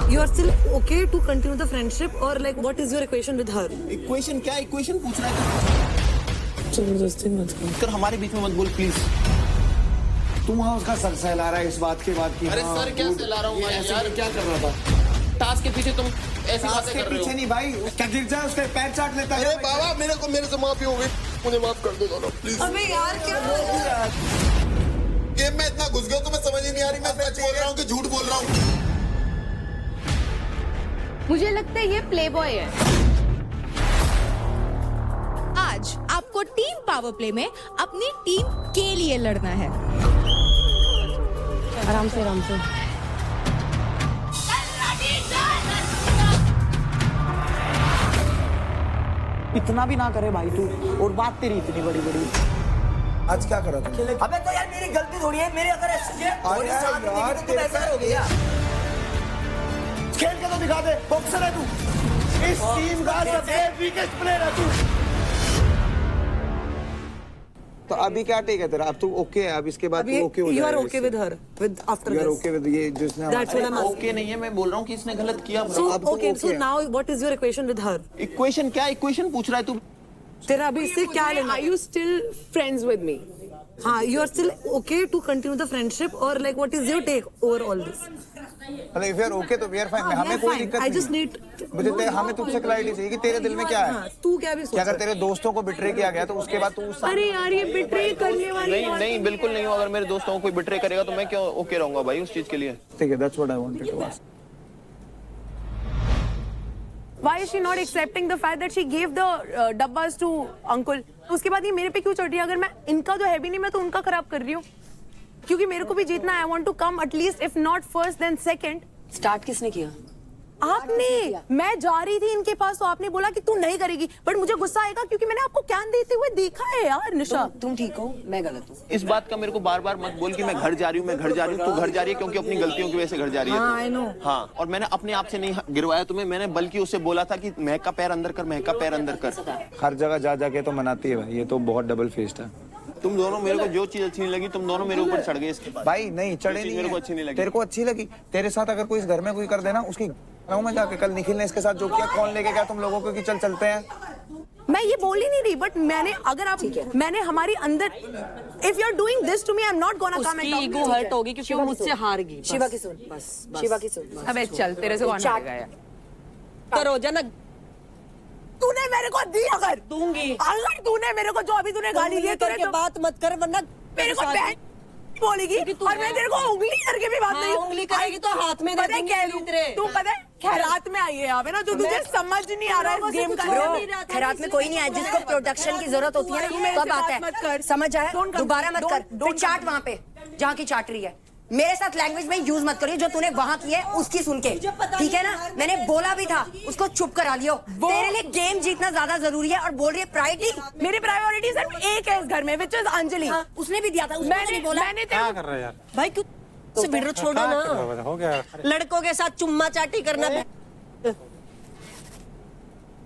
You are still okay to continue the friendship or like what is your equation with her? Equation क्या equation पूछ रहा है? जबरदस्ती मत कर हमारे बीच में मत बोल प्लीज। तू वहाँ उसका सर सहला रहा है इस बात के बाद की। अरे सर क्या सहला रहा हूँ मैं यार? क्या कर रहा था? टास्क के पीछे तुम ऐसी बातें कर रहे हो। पीछे नहीं भाई, क्या गिर जाए उसके पैर चाट लेता है। अरे बाबा मेरे से माफी हो गई, मुझे माफ कर दो दोनों प्लीज। अबे यार क्या गेम में इतना घुस गया तो मैं समझ ही नहीं आ रही मैं सच बोल रहा हूँ कि झूठ बोल रहा हूँ। मुझे लगता है ये प्लेबॉय है। आज आपको टीम पावर प्ले में अपनी टीम के लिए लड़ना है। आराम से आराम से। इतना भी ना करे भाई तू, और बात तेरी इतनी बड़ी बड़ी। आज क्या करा तुम? अबे तो यार मेरी गलती थोड़ी है, मेरे अगर अरे यार तो ऐसा हो गया। खेल के तो दिखा दे, बॉक्सर है तू। इस टीम का सबसे वीकेस्ट प्लेयर है तू। तो अभी क्या टेक है तेरा? अब तू ओके है, अब इसके बाद तू ओके हो You जाएगा। are okay with her with after You are this. okay with ये जिसने That's what I'm asking. Okay नहीं है, मैं बोल रहा हूँ कि इसने गलत किया। So अब तो okay, so okay है। now what is your equation with her? Equation क्या इक्वेशन पूछ रहा है तू? तेरा अभी इससे क्या लेना? Are you still friends with me? हाँ, you are still okay to continue the friendship or like what is your take over all this? मतलब if you are okay तो we are fine, हमें कोई दिक्कत I नहीं। just need हमें तुझसे clarity चाहिए कि तेरे दिल में क्या है। हाँ, तू क्या भी कि अगर सोच तेरे दोस्तों को बिट्रे किया गया तो उसके बाद तू अरे यार ये बिट्रे करने वाली नहीं नहीं बिल्कुल नहीं हूँ। अगर मेरे दोस्तों को कोई बिट्रे करेगा तो मैं क्यों ओके रहूंगा भाई उस चीज के लिए। ठीक है, that's what I wanted to ask. Why is she not accepting the fact that she gave the dabbas to uncle? उसके बाद ये मेरे पे क्यों चढ़ रही है? अगर मैं इनका तो है भी नहीं, मैं तो उनका खराब कर रही हूँ। क्योंकि मेरे को भी जीतना है। I want to come at least if not first then second. Start किसने किया? आपने, मैं जा रही थी इनके पास तो आपने बोला कि तू नहीं करेगी, बट मुझे गुस्सा आएगा क्योंकि मैंने आपको ज्ञान देते हुए देखा है यार निशा। तुम ठीक हो, मैं गलत हूँ। इस बात का मेरे को बार बार मत बोल कि मैं घर जा रही हूँ, मैं घर जा रही हूँ। तू घर जा रही है क्योंकि अपनी गलतियों की वजह से घर जा रही है। हाँ, I know। हाँ, और मैंने अपने आप से नहीं गिरवाया तुम्हें, मैंने बल्कि उससे बोला था कि महक का पैर अंदर कर, महक का पैर अंदर कर। हर जगह जा जाके तो मनाती है भाई, ये तो बहुत डबल फेस्ड है। तुम दोनों मेरे को जो चीज अच्छी नहीं लगी तुम दोनों मेरे ऊपर चढ़ गए इसके बाद। भाई नहीं चढ़े नहीं, मेरे को अच्छी नहीं लगी। तेरे को अच्छी लगी। तेरे साथ अगर कोई इस घर में कोई कर देना, उसकी मैं जाके कल निखिल ने इसके साथ जो किया, कौन लेके गया तुम लोगों को कि चल चलते हैं। मैं ये बोल ही नहीं रही, बट मैंने अगर आप मैंने हमारी अंदर if you are doing this to me I am not gonna come and ego hurt होगी क्योंकि वो मुझसे हार गई। शिवा की सुन बस, शिवा की सुन। अबे चल तेरे से कौन हारेगा यार? करो जाना। तूने मेरे को दी, अगर दूंगी। अगर तूने मेरे को जो अभी तूने गाली दी करके बात मत कर वरना मेरे को बहन बोलेगी और मैं तेरे को उंगली करके भी बात हाँ, नहीं। उंगली करेगी तो हाथ में दे पता है दूंगी क्या तेरी तेरे। तू पता है खैरात में आई है यहाँ पे ना, जो तुझे समझ नहीं आ रहा है इस गेम का। खैरात में कोई नहीं आया, जिसको प्रोटेक्शन की जरूरत होती है ना तब आता है। समझ आया? दोबारा मत कर, फिर चाट वहाँ पे जहाँ की चाट रही है। मेरे साथ लैंग्वेज में यूज मत करियो, जो तूने वहाँ की है उसकी सुन के, ठीक है ना? मैंने बोला भी था उसको चुप करा लियो। तेरे लिए गेम जीतना ज्यादा जरूरी है और बोल रही है प्रायोरिटी। मेरी प्रायोरिटी सिर्फ एक है इस घर में, विच इज अंजलि। उसने भी दिया था, उसने नहीं बोला। मैंने क्या कर रहा है यार? भाई क्यों से वीडियो छोड़ो ना। हो गया। लड़कों के साथ चुम्मा चाटी करना।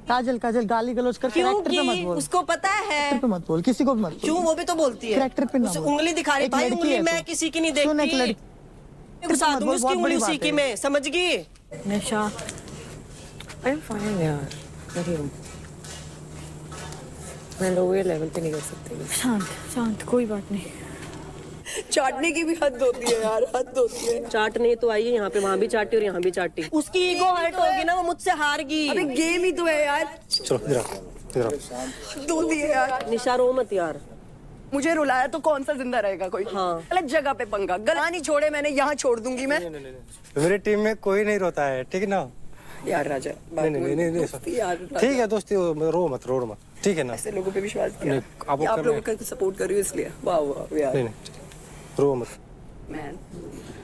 काजल काजल गाली गलौज कर कैरेक्टर पे मत बोल। उसको पता है कैरेक्टर पे मत बोल, किसी को भी मत बोल। क्यों? वो भी तो बोलती है। कैरेक्टर पे ना उसे बोल। उंगली दिखा रही। एक भाई लड़की उंगली है मैं तू। किसी की नहीं सुन, एक देखती। लड़की घुसा दूंगी उसकी बहुत उंगली बड़ी उसी बात की है। में, समझ गई? निशा आई एम फाइन यार, नहीं हूँ मैं लोअर लेवल पे नहीं कर सकती। शांत शांत, कोई बात नहीं। चाटने की भी हद होती है यार, हद होती है। चाटने तो आई है यहाँ पे, वहाँ भी चाटी और यहाँ भी चाटी। उसकी ईगो हर्ट होगी ना, वो मुझसे हार गई। अबे गेम ही तो है यार। चलो इधर आओ। तू दी है यार। निशा रो मत यार। मुझे रुलाया तो कौन सा जिंदा रहेगा कोई? हाँ। गलत जगह पे पंगा, गलत नहीं छोड़े मैंने, यहाँ छोड़ दूंगी मैं। मेरी टीम में कोई नहीं रोता है, ठीक है ना? यार राजा नहीं ठीक है दोस्ती, रो मत ठीक है ना? ऐसे लोगों पे विश्वास किया। नहीं, आप लोगों का सपोर्ट कर रही हो इसलिए। वाह वाह यार। नहीं रो मत। मैन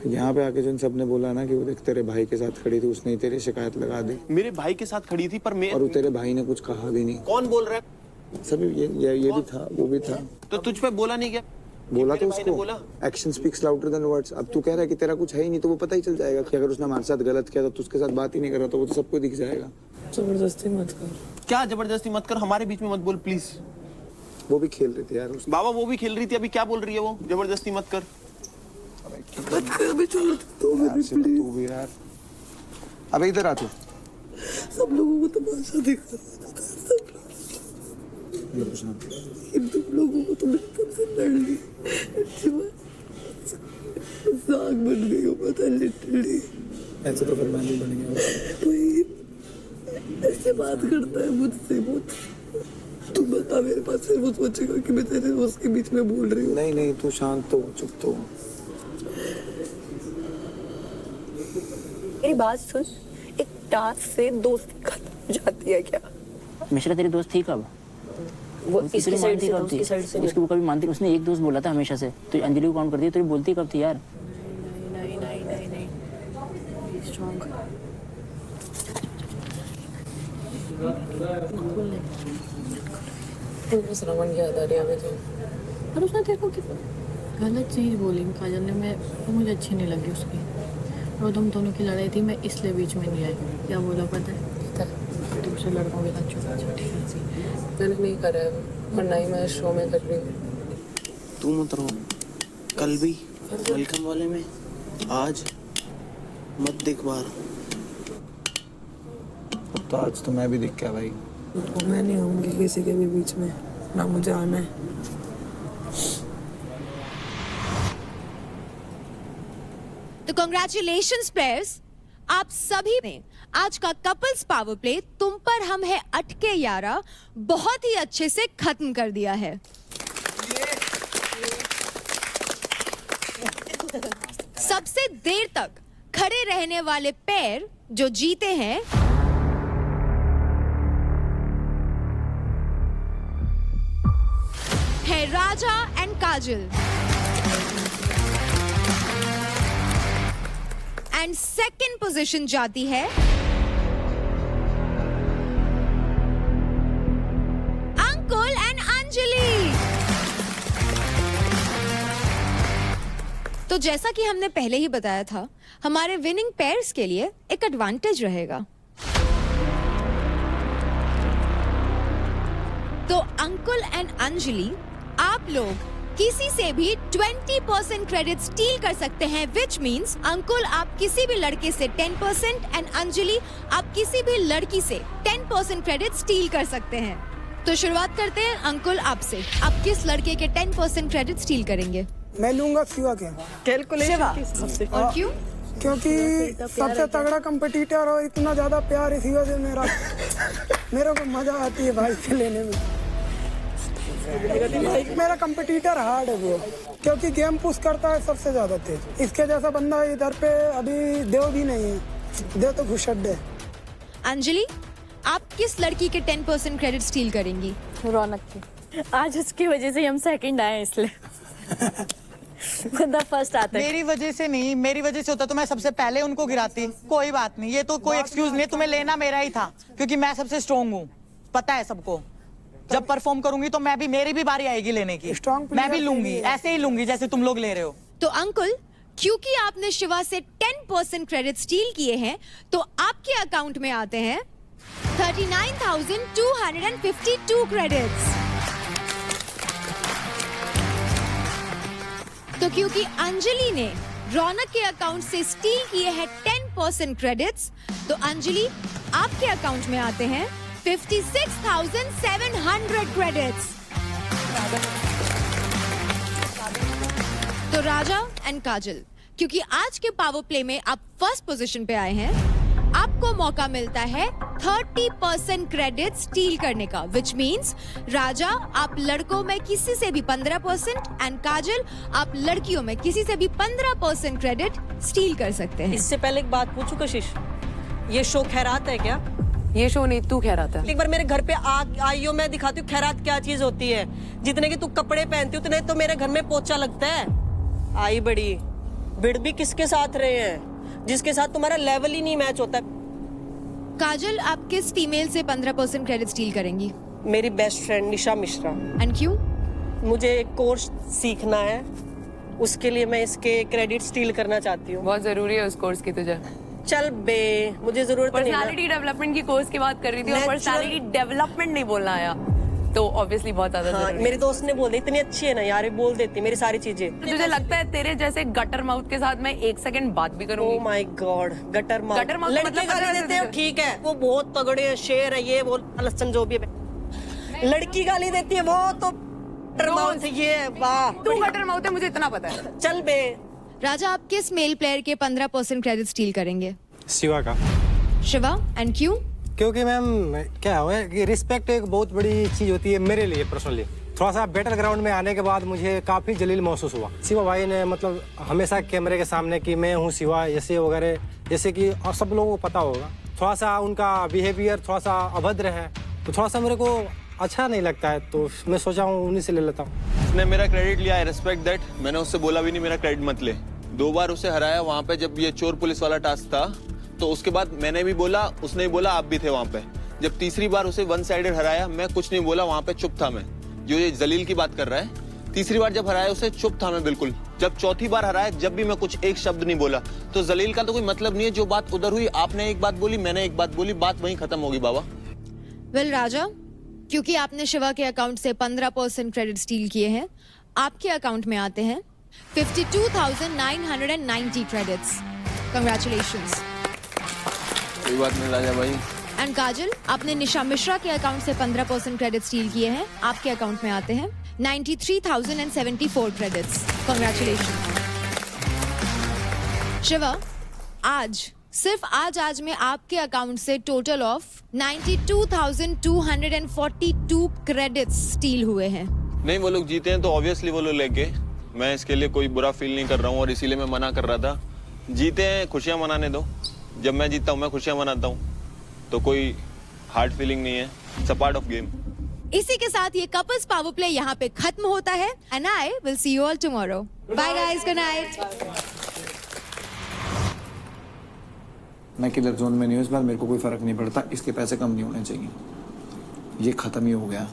यहाँ पे आके जिन सबने बोला ना कि वो देख तेरे भाई के साथ खड़ी थी, उसने ही तेरी शिकायत लगा दी मेरे भाई के साथ खड़ी थी पर मैं। और तेरे भाई ने कुछ कहा भी नहीं। कौन बोल रहा है? सभी ये भी था, वो भी था। तो तुझ पे बोला नहीं क्या? बोला तो मेरे भाई ने उसको, बोला। Action speaks louder than words. अब तू कह रहा है कि तेरा कुछ है ही नहीं, तो वो पता ही चल जाएगा कि अगर उसने हमारे साथ गलत किया तो तू उसके साथ बात ही नहीं कर रहा, तो वो तो सबको दिख जाएगा। जबरदस्ती मत कर। क्या जबरदस्ती मत कर, हमारे बीच में मत बोल प्लीज। वो भी खेल रही थी यार उसमें। बाबा वो भी खेल रही थी, अभी क्या बोल रही है वो? जबरदस्ती मत कर। तू भी यार अब इधर आ तू। सब लोगों को तमाशा दिखा, सब तुम लोगों को तो मैं कब से लड़ ली, साग बन गई हो पता लिटरली। ऐसे तो फिर मैं नहीं बन गया। कोई ऐसे बात करता है मुझसे, तू बता मेरे पास से वो सोचेगा कि मैं तेरे उसके बीच में बोल रही हूँ। नहीं नहीं, तू शांत तो, चुप तो। मेरी बात सुन, एक टास्क से दोस्ती खत्म हो जाती है क्या? मिश्रा तेरी दोस्त थी कब? वो इसकी साइड से, उसकी साइड से उसकी वो कभी मानती, उसने एक दोस्त बोला था हमेशा से, तो अंजलि को काउंट करती है, तो बोलती कब थी यार? नहीं स्ट्रॉन्ग। श्रवण की याद आ रही है मुझे। और उसने तेरे को गलत चीज़ बोली काजल ने, मैं तो मुझे अच्छी नहीं लगी उसकी। और तुम दोनों की लड़ाई थी, मैं इसलिए बीच में नहीं आई। क्या बोला पता है? दूसरे लड़कों के साथ छुपा ठीक है। मैंने नहीं करा है और ना ही मैं शो में कर रही हूँ। तू मत रो, कल भी वेलकम वाले में, आज मत देख बाहर। तो आज तो मैं भी दिख गया भाई। तो मैं नहीं आऊँगी किसी के भी बीच में, ना मुझे आना है। तो कांग्रेचुलेशंस प्लेयर्स, आप सभी ने आज का कपल्स पावर प्ले तुम पर हम है अटके यारा बहुत ही अच्छे से खत्म कर दिया है। सबसे देर तक खड़े रहने वाले पेयर जो जीते हैं है Raja and Kajal. And second position जाती है अंकुल एंड अंजलि। तो जैसा कि हमने पहले ही बताया था, हमारे विनिंग पेयर्स के लिए एक एडवांटेज रहेगा। तो अंकुल एंड अंजलि, आप लोग किसी से भी 20% क्रेडिट स्टील कर सकते हैं, विच मीन्स अंकुल आप किसी भी लड़के से 10% एंड अंजलि आप किसी भी लड़की से 10% क्रेडिट स्टील कर सकते हैं। तो शुरुआत करते हैं अंकुल आपसे, आप किस लड़के के 10% क्रेडिट स्टील करेंगे? मैं लूंगा शिवा के। कैलकुलेशन। और क्यों? क्योंकि सबसे तगड़ा कंपटीटर और इतना ज्यादा प्यार इसी वजह से मेरे को मजा आती है भाई के लेने में। मेरा कंपटीटर हार्ड है वो, क्योंकि गेम पुश करता है सबसे ज्यादा तेज। इसके जैसा बंदा इधर पे अभी देव भी नहीं है, देव तो घुसड्डे। अंजलि, आप किस लड़की के 10% क्रेडिट स्टील करेंगी? रौनक की। आज उसकी वजह से हम सेकंड आए इसलिए। बंदा फर्स्ट आता है। मेरी वजह से नहीं, मेरी वजह से होता तो मैं सबसे पहले उनको गिराती। कोई बात नहीं, ये तो कोई एक्सक्यूज नहीं, तुम्हें लेना मेरा ही था, क्योंकि मैं सबसे स्ट्रॉन्ग हूँ, पता है सबको। जब परफॉर्म करूंगी तो मैं भी, मेरी भी बारी आएगी लेने की, मैं भी लूंगी, ऐसे ही लूंगी जैसे तुम लोग ले रहे हो। तो अंकुल, क्योंकि आपने शिवा से 10% क्रेडिट स्टील किए हैं, तो आपके अकाउंट में आते हैं 39,252 क्रेडिट्स। तो क्योंकि अंजलि ने रौनक के अकाउंट से स्टील किए हैं 10% क्रेडिट्स, तो अंजलि आपके अकाउंट में आते हैं 56,700 क्रेडिट्स। तो राजा एंड काजल, क्योंकि आज के पावर प्ले में आप फर्स्ट पोजीशन पे आए हैं, आपको मौका मिलता है 30% क्रेडिट स्टील करने का, विच मीन्स राजा आप लड़कों में किसी से भी 15% एंड काजल आप लड़कियों में किसी से भी 15% क्रेडिट स्टील कर सकते हैं। इससे पहले एक बात पूछूं कशिश, ये शो खैरात है क्या? ये शो नहीं, तू खैरात है। एक बार मेरे घर पे आइयो, मैं दिखाती हूँ खैरात क्या चीज होती है। जितने की तू कपड़े पहनती उतने तो मेरे घर में पोछा लगता है। आई बड़ी बिड़ भी किसके साथ रहे हैं जिसके साथ तुम्हारा लेवल ही नहीं मैच होता। काजल, आप किस फीमेल से 15% क्रेडिट स्टील करेंगी? मेरी best friend Nisha Mishra. And क्यों? मुझे एक कोर्स सीखना है, उसके लिए मैं इसके क्रेडिट स्टील करना चाहती हूँ। बहुत जरूरी है उस कोर्स की तुझे। चल बे, मुझे जरूरत नहीं है। पर्सनालिटी डेवलपमेंट की कोर्स की बात कर रही थी और पर्सनालिटी डेवलपमेंट नहीं बोलना आया। तो ऑब्वियसली बहुत ज्यादा हाँ, जरूरी है। मेरे दोस्त ने बोल दी इतनी अच्छी है ना यार, ये बोल देती मेरी सारी चीजें। तुझे लगता है तेरे जैसे गटर माउथ के साथ मैं 1 सेकंड बात भी करूंगी? Oh my God, gutter mouth. Gutter mouth लड़के मतलब गाली पता है देते हो तुझे? ठीक है, वो बहुत तगड़े हैं, शेर है ये, वो लसन जो भी है। लड़की गाली देती है वो तो गटर माउथ है ये, वाह। तू गटर माउथ है, मुझे इतना पता है। चल बे। राजा, आप किस मेल प्लेयर के 15% क्रेडिट स्टील करेंगे? शिवा का। शिवा, एंड क्यों? क्योंकि मैम क्या हुआ है कि रिस्पेक्ट एक बहुत बड़ी चीज होती है मेरे लिए पर्सनली। थोड़ा सा बेटर ग्राउंड में आने के बाद मुझे काफी जलील महसूस हुआ। शिवा भाई ने मतलब हमेशा कैमरे के सामने कि मैं हूँ शिवा ऐसे वगैरह, जैसे कि और सब लोगों को पता होगा। थोड़ा सा उनका बिहेवियर थोड़ा सा अभद्र है, तो थोड़ा सा मेरे को अच्छा नहीं लगता है, तो मैं सोचा हूँ उन्हीं से ले लेता हूँ। उसने मेरा क्रेडिट लिया, आई रिस्पेक्ट दैट। मैंने उससे बोला भी नहीं मेरा क्रेडिट मत ले। 2 बार उसे हराया वहाँ पे जब ये चोर पुलिस वाला टास्क था, तो उसके बाद मैंने भी बोला, उसने भी बोला, आप भी थे वहाँ पे। जब तीसरी बार उसे 1 साइडेड हराया, मैं कुछ नहीं बोला, वहाँ पे चुप था मैं। जो ये जलील की बात कर रहा है, तीसरी बार जब हराया उसे चुप था मैं बिल्कुल। जब चौथी बार हराया, जब भी मैं कुछ एक शब्द नहीं बोला। तो जलील का तो कोई मतलब नहीं है। जो बात उधर हुई, आपने एक बात बोली, मैंने एक बात बोली, बात वहीं खत्म होगी बाबा। वेल राजा, क्योंकि आपने शिवा के अकाउंट से 15% क्रेडिट स्टील किए हैं, आपके अकाउंट में आते हैं 52,990 क्रेडिट्स। कंग्रेचुलेशंस। कोई बात नहीं राजा भाई। एंड काजल, आपने निशा मिश्रा के अकाउंट से 15% क्रेडिट स्टील किए हैं, आपके अकाउंट में आते हैं 93,074 क्रेडिट्स। कंग्रेचुलेशंस। शिवा, आज सिर्फ आज में आपके अकाउंट से टोटल ऑफ 92,242 क्रेडिट्स स्टील हुए हैं। नहीं, वो लोग जीते हैं तो ऑब्वियसली वो लोग लेके, मैं इसके लिए कोई बुरा फील नहीं कर रहा हूँ और इसीलिए मैं मना कर रहा था। जीते हैं, खुशियां मनाने दो। जब मैं जीतता हूँ मैं खुशियां मनाता हूँ, तो कोई हार्ड फीलिंग नहीं है। It's a part of game. इसी के साथ ये कपल्स पावर प्ले यहाँ पे खत्म होता है and I will see you all tomorrow. Bye guys, good night. मैं किलर जोन में नहीं हूँ इस बार, मेरे को कोई फर्क नहीं पड़ता। इसके पैसे कम नहीं होने चाहिए, ये खत्म ही हो गया।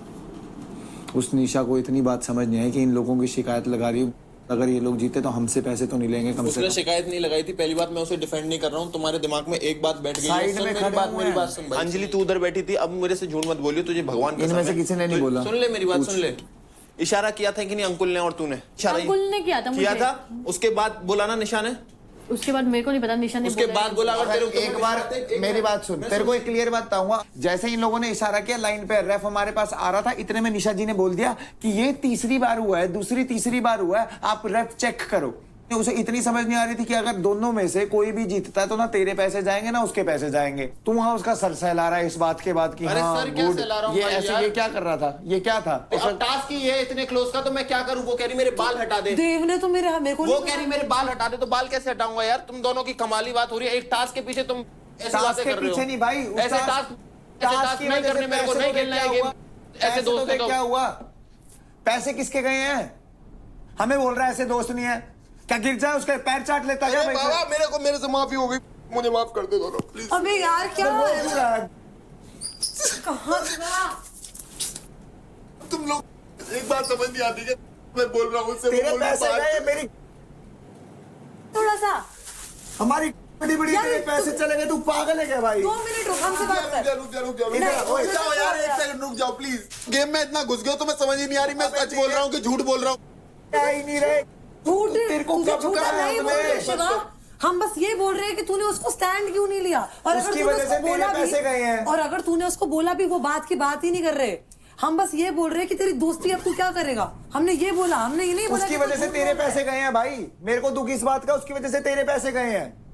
उस निशा को इतनी बात समझ नहीं आई कि इन लोगों की शिकायत लगा रही हूँ। अगर ये लोग जीते तो हमसे पैसे तो नहीं लेंगे कम से उसने कम। शिकायत नहीं लगाई थी। पहली बात, मैं उसे डिफेंड नहीं कर रहा हूँ। तुम्हारे दिमाग में एक बात बैठ गई है। साइड में खड़े हुए मेरी हैं। बात सुन भाई। अंजलि, तू उधर बैठी थी, अब मेरे से झूठ मत बोलियो, तुझे भगवान कसम इनमें है। से किसी ने नहीं बोला। सुन ले मेरी बात, सुन ले। इशारा किया था कि नहीं अंकुल ने और तूने? इशारा अंकुल ने किया था किया मुझे। था, उसके बाद बोला ना निशा ने? उसके बाद मेरे को नहीं पता, निशा ने उसके बोला बाद बोला। अगर तेरे को एक बार मेरी बात सुन, तेरे को एक क्लियर बात बताऊंगा। जैसे इन लोगों ने इशारा किया, लाइन पे रेफ हमारे पास आ रहा था, इतने में निशा जी ने बोल दिया कि ये तीसरी बार हुआ है, तीसरी बार हुआ है, आप रेफ चेक करो। उसे इतनी समझ नहीं आ रही थी कि अगर दोनों में से कोई भी जीतता है तो ना तेरे पैसे जाएंगे ना उसके पैसे जाएंगे। तू वहां उसका सर सहला रहा है इस बात के बाद कि अरे हाँ सर, क्या गुड। सहला रहा हूं ये भाई ऐसे यार? ये क्या कर रहा था? ये क्या था? अब टास्क ही है इतने क्लोज का, तो मैं क्या करूं? वो कह रही मेरे बाल हटा दे। देव ने तो मेरे वो कह रही मेरे बाल हटा दे, तो बाल कैसे हटाऊंगा यार? तुम दोनों की कमाली बात हो रही है। एक टास्क के पीछे तुम ऐसी टास्क बातें के कर रहे हो। पीछे नहीं भाई, उस ऐसे टास्क नहीं करने, मेरे को नहीं खेलना है गेम। ऐसे दोस्त तो क्या हुआ? पैसे किसके गए हैं? हमें बोल रहा है ऐसे दोस्त नहीं है। क्या गिर जाए उसके पैर चाट लेता क्या? बाबा, मेरे से माफी हो गई, मुझे माफ कर दे दोनों प्लीज। अबे यार क्या तुम लोग एक बात समझ नहीं आती है, मैं बोल रहा हूँ उससे, तेरे पैसे गए, मेरी थोड़ा सा हमारी बड़ी बड़ी तेरे पैसे चले गए। तू पागल है क्या भाई? 2 मिनट रुक, हमसे बात कर। रुक जाओ यार, एक सेकंड रुक जाओ प्लीज। गेम में इतना घुस गया तो मैं समझ ही नहीं आ रही मैं सच बोल रहा हूँ कि झूठ बोल रहा हूँ। क्या ही नहीं रहे झूठ तेरे को क्या झूठा है नहीं बोल रहे हमें? शिवा, हम बस ये बोल रहे हैं कि तूने उसको स्टैंड क्यों नहीं लिया। और उसकी अगर तूने वजह से उसको बोला तेरे पैसे गए भी, हैं। और अगर तूने उसको बोला भी, वो बात की बात ही नहीं कर रहे। हम बस ये बोल रहे हैं कि तेरी दोस्ती अब तू क्या करेगा। हमने ये बोला, हमने ये नहीं बोला उसकी कि वजह से तेरे पैसे गए हैं भाई। मेरे को दुख इस बात का, उसकी वजह से तेरे पैसे गए हैं।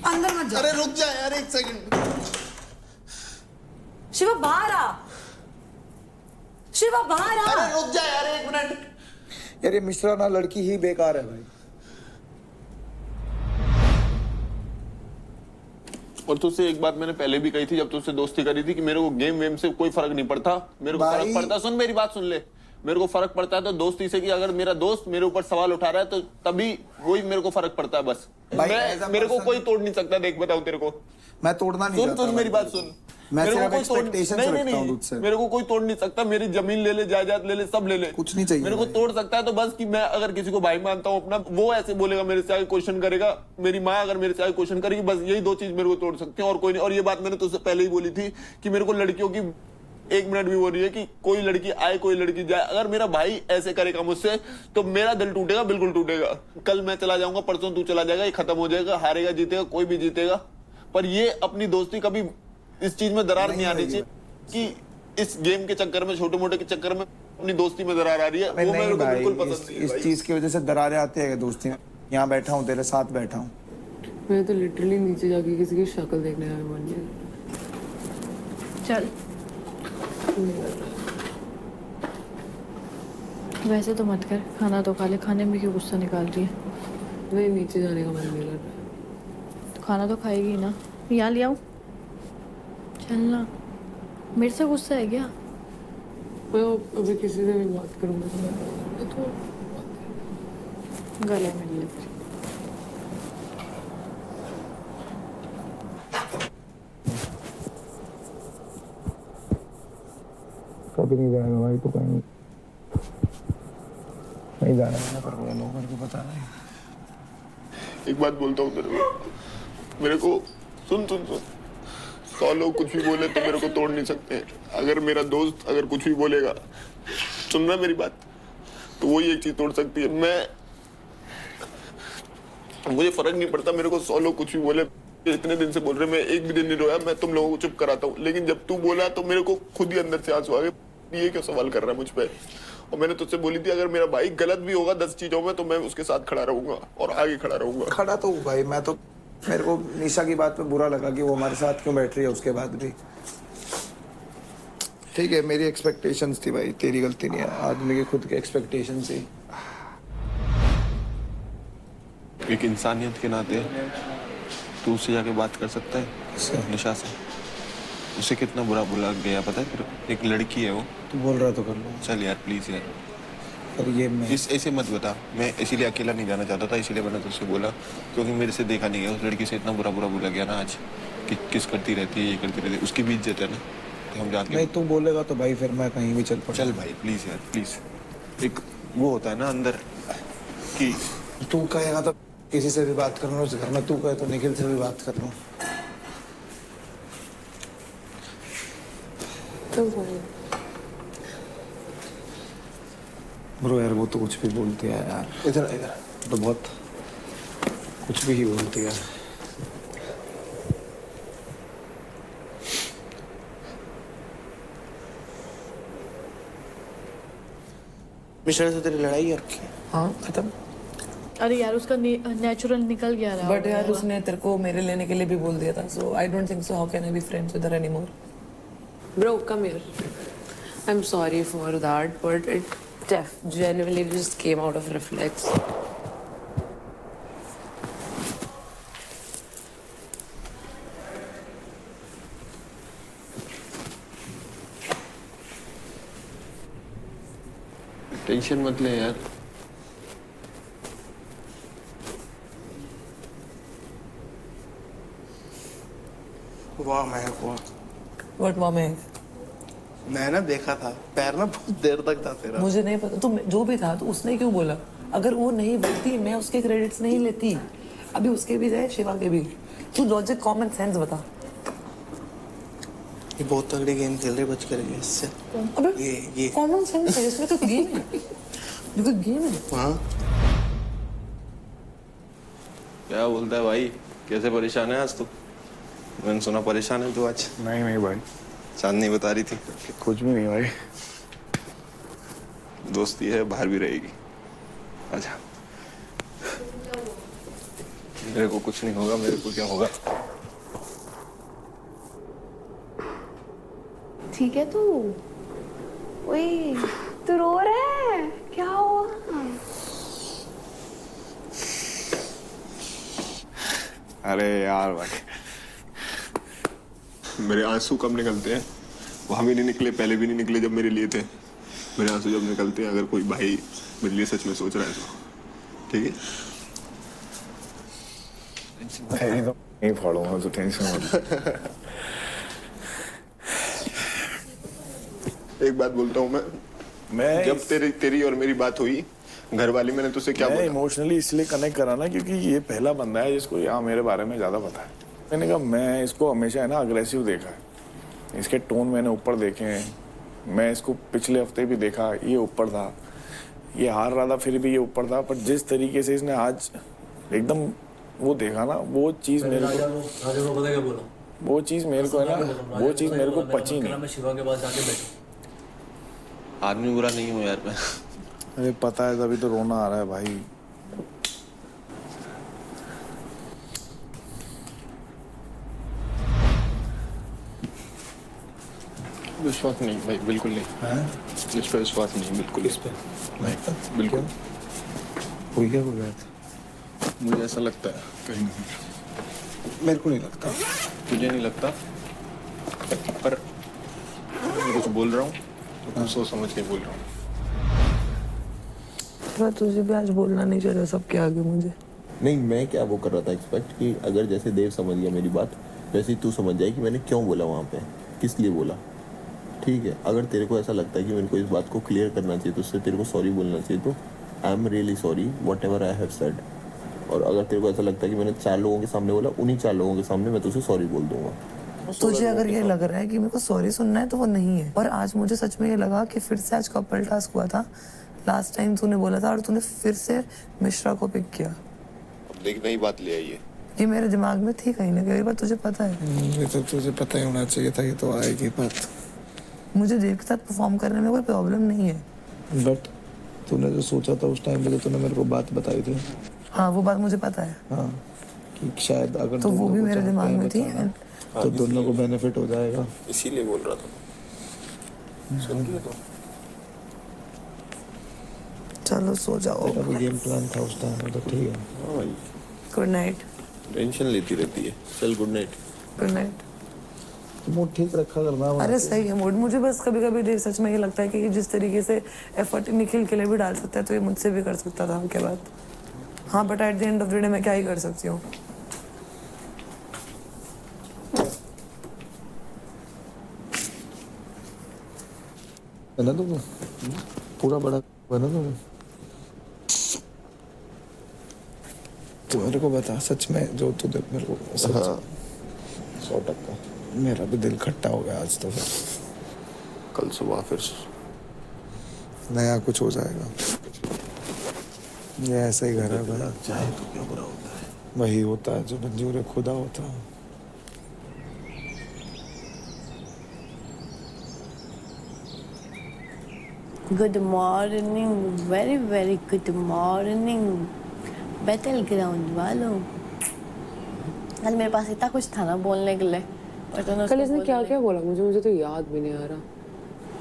अंदर मत जा। अरे रुक जा यार एक सेकंड। शिवा बाहर आ, शिवा बाहर आ। अरे रुक जा यार एक मिनट। यार ये मिश्रा ना लड़की ही बेकार है भाई। और तुझसे एक बात मैंने पहले भी कही थी जब तुझसे दोस्ती करी थी कि मेरे को गेम वेम से कोई फर्क नहीं पड़ता। मेरे को फर्क पड़ता, सुन मेरी बात सुन ले, मेरे को फर्क पड़ता है तो दोस्ती से कि अगर मेरा दोस्त मेरे ऊपर सवाल उठा रहा है तो तभी वही मेरे को फर्क पड़ता है बस। मेरे को कोई तोड़ नहीं सकता। देख बताऊं तेरे को, मैं तोड़ना नहीं चाहता। सुन मेरी बात सुन। मैं मेरे सिर्फ को कोई expectations रखता हूं तुझसे। मेरे को कोई तोड़ नहीं सकता। मेरी जमीन ले ले, जायदाद ले ले, सब ले ले, कुछ नहीं चाहिए मेरे को भाई। तोड़ सकता है तो बस कि मैं अगर किसी को भाई मानता हूँ अपना, वो ऐसे बोलेगा मेरे से आगे क्वेश्चन करेगा, मेरी माँ अगर मेरे से आगे क्वेश्चन करेगी, बस यही 2 चीज मेरे को तोड़ सकते हैं और कोई नहीं। और ये बात मैंने तुझसे पहले ही बोली थी कि मेरे को लड़कियों की एक मिनट भी वो नहीं है कि कोई लड़की आए कोई लड़की जाए। अगर मेरा भाई ऐसे करेगा मुझसे तो मेरा दिल टूटेगा, बिल्कुल टूटेगा। कल मैं चला जाऊंगा, परसों तू चला जाएगा, ये खत्म हो जाएगा। हारेगा जीतेगा कोई भी जीतेगा, पर ये अपनी दोस्ती कभी इस चीज में दरार नहीं आनी चाहिए कि इस गेम के चक्कर में, छोटे मोटे के चक्कर में अपनी दोस्ती में दरार आ रही है। वो मेरे को बिल्कुल पसंद नहीं है। इस चीज की वजह से दरारें आती है दोस्ती में। यहाँ बैठा हूँ, तेरे साथ बैठा हूँ। मैं तो लिटरली नीचे जाके किसी की शक्ल देखने का मन नहीं। चल वैसे तो मत कर, खाना तो खा ले। खाने में क्यों गुस्सा निकाल रही है? नहीं, नीचे जाने का मन नहीं कर रहा। तो खाना तो खाएगी ना। यहाँ ले आऊँ? चलना। मेरे से गुस्सा है क्या? मैं अभी किसी से भी बात करूँगा तो गले मिल ले। कभी नहीं जाएगा भाई तो कहीं नहीं जाना है, पर वो लोगों को पता नहीं। एक बात बोलता हूँ मेरे को सुन 100 लोग कुछ भी बोले तो मेरे को तोड़ नहीं सकते। अगर मेरा दोस्त अगर कुछ भी बोलेगा, सुन रहा मेरी बात, तो वो ही एक चीज तोड़ सकती है। मुझे फर्क नहीं पड़ता, मेरे को 100 लोग कुछ भी बोले। इतने दिन से बोल रहे, मैं एक भी दिन नहीं रोया, मैं तुम लोगों को चुप कराता हूँ। लेकिन जब तू बोला तो मेरे को खुद ही अंदर से आंसू आ गए। ये क्या सवाल कर रहा है मुझ पे? और मैंने तुझसे बोली थी अगर मेरा भाई गलत भी होगा 10 चीजों में तो मैं उसके साथ खड़ा रहूंगा और आगे खड़ा रहूंगा। खड़ा तो हूँ भाई मैं तो। मेरे को निशा की बात पे बुरा लगा कि वो हमारे साथ क्यों बैठ रही है उसके बाद भी। ठीक है, मेरी एक्सपेक्टेशंस थी भाई, तेरी गलती नहीं है। आदमी की खुद की एक्सपेक्टेशंस थी। एक इंसानियत के नाते तू उससे जाके बात कर सकता है निशा से? उसे कितना बुरा बुला गया पता है? एक लड़की है वो। तू बोल रहा तो कर लो। चल यार प्लीज यार, पर ये मैं इस ऐसे मत बता। मैं इसीलिए अकेला नहीं जाना चाहता था, इसीलिए मैंने तुझसे बोला क्योंकि मेरे से देखा नहीं गया। उस लड़की से इतना बुरा बोला गया ना आज कि किस करती रहती है, ये करती रहती है। उसकी भी इज्जत है ना, तो हम जाके नहीं तू बोलेगा तो भाई फिर मैं कहीं भी चल पड़ा। चल भाई प्लीज यार प्लीज। एक वो होता है ना अंदर कि तू कहेगा तो किसी से भी बात कर लूँ उस घर में, तू कहे तो निखिल से भी बात कर लूँ। ब्रो यार वो तो कुछ भी बोलती है यार। इधर इधर तो बहुत कुछ भी ही बोलती है। मिश्रा से तेरी लड़ाई और की? हाँ खत्म। अरे यार उसका नेचुरल निकल गया रहा। बट यार उसने तेरे को मेरे लेने के लिए भी बोल दिया था, so I don't think so how can I be friends with her anymore. Bro come here, I am sorry for that but it genuinely just came out of reflex. टेंशन मत ले यार। वाह महक वाह। What वाह महक? मैं ना देखा था, पैर ना बहुत देर तक था तेरा। मुझे नहीं पता, तो जो भी था तो उसने क्यों बोला? अगर वो नहीं बोलती मैं उसके क्रेडिट्स नहीं लेती। अभी उसके भी जाए, शिवा के भी। तू लॉजिक कॉमन सेंस बता। ये बहुत तगड़ी गेम खेल रहे, बच कर गए इससे। अबे ये कॉमन सेंस है, इसमें तो गेम है। ये तो गेम है। हाँ क्या बोलता है भाई? कैसे परेशान है आज तू? मैंने सुना परेशान है तू आज। नहीं भाई, चांदनी बता रही थी। कुछ भी नहीं भाई। दोस्ती है, बाहर भी रहेगी। अच्छा मेरे को कुछ नहीं होगा, मेरे को क्या होगा? ठीक है तू? ओए तू रो रहा है, क्या हुआ? अरे यार भाई, मेरे आंसू कब निकलते हैं? वहां भी नहीं निकले, पहले भी नहीं निकले जब मेरे लिए थे। मेरे आंसू जब निकलते हैं, अगर कोई भाई मेरे लिए सच में सोच रहा है तो ठीक है। तो नहीं फाड़ूंगा तो टेंशन मत। एक बात बोलता हूँ मैं जब तेरी और मेरी बात हुई घर वाली, मैंने तुझसे क्या बोला? इमोशनली इसलिए कनेक्ट करा ना क्योंकि ये पहला बंदा है जिसको यहाँ मेरे बारे में ज्यादा पता है। मैंने कहा मैं इसको हमेशा है ना अग्रेसिव देखा है, इसके टोन मैंने ऊपर देखे हैं। मैं इसको पिछले हफ्ते भी देखा, ये ऊपर था, ये हार रहा था फिर भी ये ऊपर था। पर जिस तरीके से इसने आज एकदम वो देखा ना, वो चीज़ मेरे को पता क्या बोला, वो चीज़ मेरे को है ना, वो चीज़ मेरे को पची नहीं। मैं शिवा के पास जाके बैठा। आदमी बुरा नहीं हूँ यार मैं। अरे पता है, तभी तो रोना आ रहा है भाई। विश्वास नहीं भाई, बिल्कुल नहीं। इस पे विश्वास नहीं, बिल्कुल इस पे नहीं, बिल्कुल। कोई क्या बोल रहा था? मुझे ऐसा लगता है कहीं ना कहीं। मेरे को नहीं लगता। तुझे नहीं लगता, पर मैं कुछ बोल रहा हूँ तो कुछ सोच समझ के बोल रहा हूँ। मैं तुझे भी आज बोलना नहीं चाहिए सबके आगे मुझे। नहीं, मैं क्या वो कर रहा था एक्सपेक्ट कि अगर जैसे देव समझ गया मेरी बात, वैसे ही तू समझ जाए कि मैंने क्यों बोला वहाँ पे, किस लिए बोला। ठीक है, अगर तेरे को ऐसा लगता है कि मेरे को इस बात को क्लियर करना चाहिए तो उससे तेरे को सॉरी बोलना चाहिए, तो I am really sorry what ever I have said. और अगर तेरे को ऐसा लगता है कि मैंने 4 लोगों के सामने बोला, उन्हीं 4 लोगों के सामने मैं तुझे सॉरी बोल दूंगा। तुझे अगर ये लग रहा है कि मेरे को सॉरी सुनना है तो वो नहीं है। और आज मुझे सच में ये लगा कि फिर से आज कपल टास्क हुआ था। लास्ट टाइम तूने बोला था और तूने फिर से मिश्रा को पिक किया। अब देख नई बात ले आई है। ये मेरे दिमाग में थी कहीं ना कहीं, पर तुझे पता है। ये तो तुझे पता ही होना चाहिए था, ये तो आएगी बात। मुझे देव के साथ परफॉर्म करने में कोई प्रॉब्लम नहीं है। बट तूने जो सोचा था उस टाइम पे, जो तूने मेरे को बात बताई थी, हाँ वो बात मुझे पता है। हाँ, कि शायद अगर तो वो भी मेरे दिमाग में थी तो दोनों को बेनिफिट हो जाएगा, इसीलिए बोल रहा था। सुन लिया तो चलो सो जाओ। तेरा भी गेम प्लान था उस टाइम में, तो ठीक है। हाँ भाई, गुड नाइट। टेंशन लेती रहती है। चल good night. Good night. Mood ठीक रखा करना। अरे सही है मूड। मुझे बस कभी कभी देव सच में ये लगता है कि जिस तरीके से एफर्ट निखिल के लिए भी डाल सकता है तो ये मुझसे भी कर सकता था के बाद। हाँ but at the end of the day मैं क्या ही कर सकती हूँ। बना दूंगा पूरा बड़ा, बना दूंगा। तू मेरे को बता सच में, जो तू देख मेरे को। हाँ 100%। मेरा भी दिल खट्टा हो गया आज तो। फिर कल सुबह फिर नया कुछ हो जाएगा। ये ऐसा ही घर है भाई। चाहे तो क्या बुरा होता है। वही होता है जो मंजूर खुदा होता है। Good morning, very very good morning battle ground वालों। कल मेरे पास इतना कुछ था ना बोलने के लिए, कल इसने क्या क्या बोला मुझे तो याद भी नहीं आ रहा।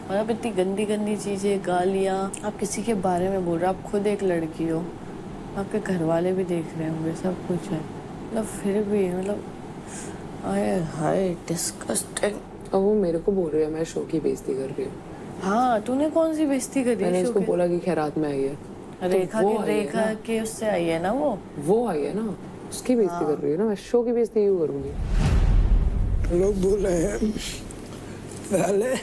मतलब इतनी गंदी गंदी चीजें, गालियाँ। आप किसी के बारे में बोल रहे हो, आप खुद एक लड़की हो, आपके घर वाले भी देख रहे होंगे, सब कुछ है। मतलब फिर भी मतलब आए हाय डिस्गस्टिंग। अब वो मेरे को बोल रही है मैं शो की बेइज्जती कर रही हूँ। हाँ तूने कौन सी बेइज्जती करी? मैंने इसको बोला कि खैरात में आई है। रेखा तो की, रेखा के उससे आई है ना, वो आई है ना, उसकी बेइज्जती कर रही है ना। मैं शो की बेइज्जती क्यों करूँगी? लोग बोल रहे हैं पहले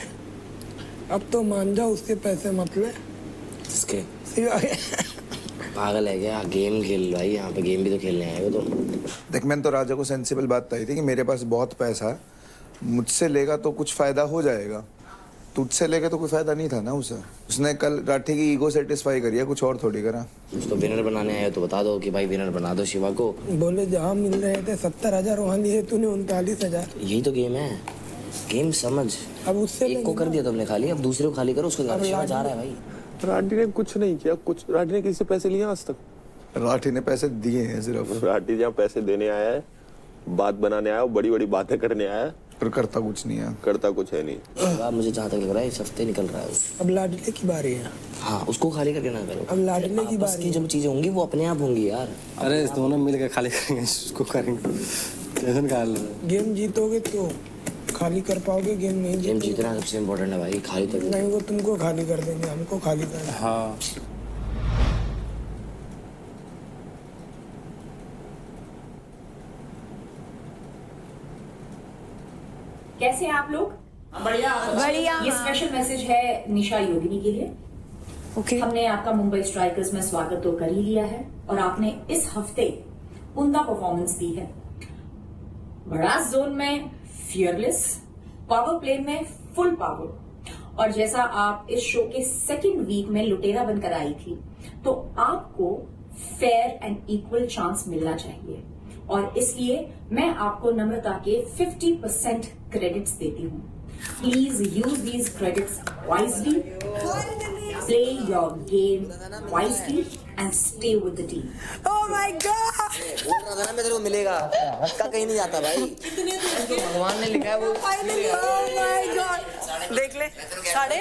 अब तो मान जाओ, उसके पैसे मत ले। किसके? सिवा के। पागल है क्या? गेम खेल भाई, यहाँ पे गेम भी तो खेलने आए हो तुम। देख मैंने तो राजा को सेंसिबल बात बताई थी कि मेरे पास बहुत पैसा है, मुझसे लेगा तो कुछ फायदा हो जाएगा, तुझसे लेके तो कोई फायदा नहीं था ना उसे। उसने कल राठी की ईगो सेटिस्फाई करी है, कुछ और थोड़ी करा। उसको विनर बनाने आए हो तो बता दो कि भाई विनर बना दो शिवा को। बोले जहाँ मिल रहे थे 70,000 वहाँ लिए तूने 39,000। यही तो गेम है, गेम समझ। अब उससे एक को कर दिया तुमने खाली, अब दूसरे को खाली करो। उसको शिवा जा रहा है भाई। राठी ने कुछ नहीं किया, कुछ राठी ने किसी से पैसे लिए आज तक? राठी ने पैसे दिए हैं सिर्फ। राठी जहाँ पैसे देने आया है, बात बनाने आया, बड़ी बड़ी बातें करने आया, पर करता कुछ नहीं है। करता कुछ है नहीं। मुझे जहाँ तक लग रहा है इस हफ्ते निकल रहा है। अब लाडले की बारी है। हाँ उसको खाली करके ना करो। अब लाडले की बारी की जब चीजें होंगी वो अपने आप होंगी यार। अरे दोनों मिलकर खाली करेंगे, उसको करेंगे। टेंशन का गेम जीतोगे तो खाली कर पाओगे, गेम नहीं गेम जीतना सबसे इम्पोर्टेंट है भाई। खाली तो नहीं, वो तुमको खाली कर देंगे, हमको खाली कर। हाँ कैसे हैं आप लोग? बढ़िया बढ़िया। ये स्पेशल मैसेज है निशा योगिनी के लिए। ओके। हमने आपका मुंबई स्ट्राइकर्स में स्वागत तो कर ही लिया है और आपने इस हफ्ते उम्दा परफॉर्मेंस दी है। बड़ा जोन में फियरलेस, पावर प्ले में फुल पावर। और जैसा आप इस शो के सेकंड वीक में लुटेरा बनकर आई थी, तो आपको फेयर एंड इक्वल चांस मिलना चाहिए, और इसलिए मैं आपको नम्रता के 50% क्रेडिट्स देती हूँ। Please use these credits wisely, play your game wisely and stay with the team. Oh my God! बोल रहा था ना मैं तेरे को मिलेगा, हक्का कहीं नहीं जाता भाई। तो भगवान ने लिखा है वो मिलेगा। Oh my God! देख ले, साढ़े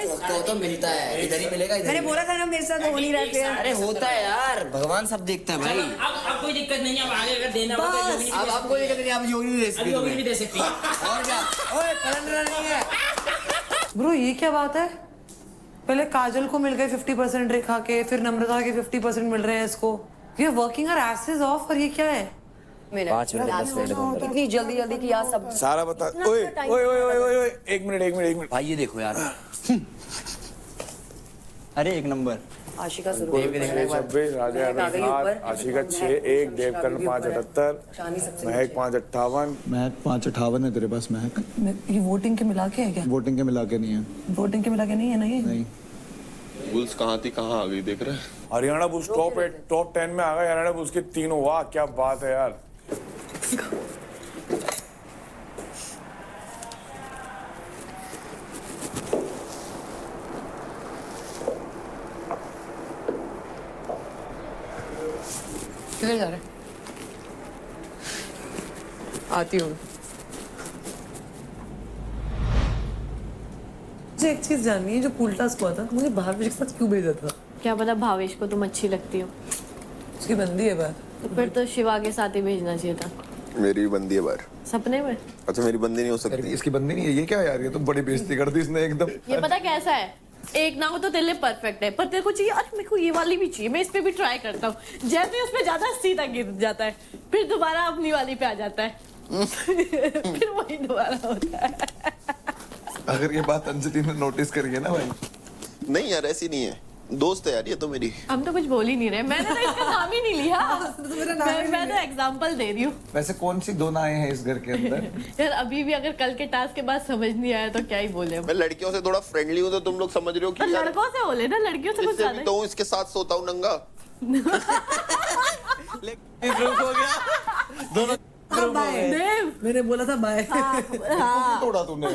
तो मिलता है, इधर ही मिलेगा, इधर मैंने ही। बोला था ना मेरे साथ हो नहीं रहा फिर। अरे होता है यार, भगवान सब देखता है भाई। अब कोई दिक्कत नहीं है, अब आगे अगर देना हो तो योगी अब आपको दिक्कत नहीं, आप योगी नहीं दे सकते, योगी भी दे सकती है। और क्या? ओए कैलेंडर नहीं है। ब्रो ये क्या बात है? पहले काजल को मिल गए 50% रेखा के, फिर नम्रता के 50% मिल रहे हैं इसको। We are working our asses off, और ये क्या है? 5 मिनट इतनी जल्दी जल्दी की यार सब सारा बता। ओए ओए ओए ओए ओए, एक मिनट भाई, ये देखो यार। अरे एक नंबर। आशिका शुरू 26, राजा 7, आशिका 6, 1, देवकर्ण 578, महक 558। महक 558 है तेरे पास। महक ये वोटिंग के मिला के है क्या? वोटिंग के मिला के नहीं है। वोटिंग के मिला के नहीं है ना ये? नहीं। बुल्स कहाँ थी कहाँ आ गई, देख रहे हैं? हरियाणा बुल्स टॉप 10 में आ गए। हरियाणा बुल्स के तीनों, वाह क्या बात है यार। किधर जा रहे? आती हूँ। मुझे एक चीज जाननी है, जो पूल टास्क हुआ था, मुझे भावेश के साथ क्यों भेजा था? क्या पता भावेश को तुम अच्छी लगती हो, उसकी बंदी है बात। तो फिर तो शिवा के साथ ही भेजना चाहिए था। मेरी भी बंदी है बाहर। सपने में? अच्छा मेरी बंदी नहीं हो सकती? इसकी बंदी नहीं है, ये क्या यार, ये तो बड़ी बेइज्जती कर दी इसने एकदम। ये पता कैसा है, एक ना हो तो तेरे लिए परफेक्ट है, पर तेरे को चाहिए अरे मेरे को ये वाली भी चाहिए, मैं इस पे भी ट्राई करता हूँ। जैसे उस पे ज्यादा सीधा गिर जाता है, फिर दोबारा अपनी वाली पे आ जाता है। फिर वही दोबारा होता है। अगर ये बात अंजलि ने नोटिस करी है ना भाई। नहीं यार ऐसी नहीं है, दोस्त है यार ये तो मेरी। हम तो कुछ बोल ही नहीं रहे, मैंने तो इसका नाम ही नहीं लिया। मैं तो एग्जांपल दे रही हूँ। वैसे कौन सी दो नाएं हैं इस घर के अंदर? यार अभी भी अगर कल के टास्क के बाद समझ नहीं आया तो क्या ही बोले। मैं लड़कियों से थोड़ा फ्रेंडली हूँ तो तुम लोग समझ रहे हो कि यार लड़कों से बोले ना, लड़कियों से कुछ इससे ज्यादा भी तो इसके साथ सोता हूँ नंगा। हो गया दोनों। देव मैंने बोला था बाय। तोड़ा तूने।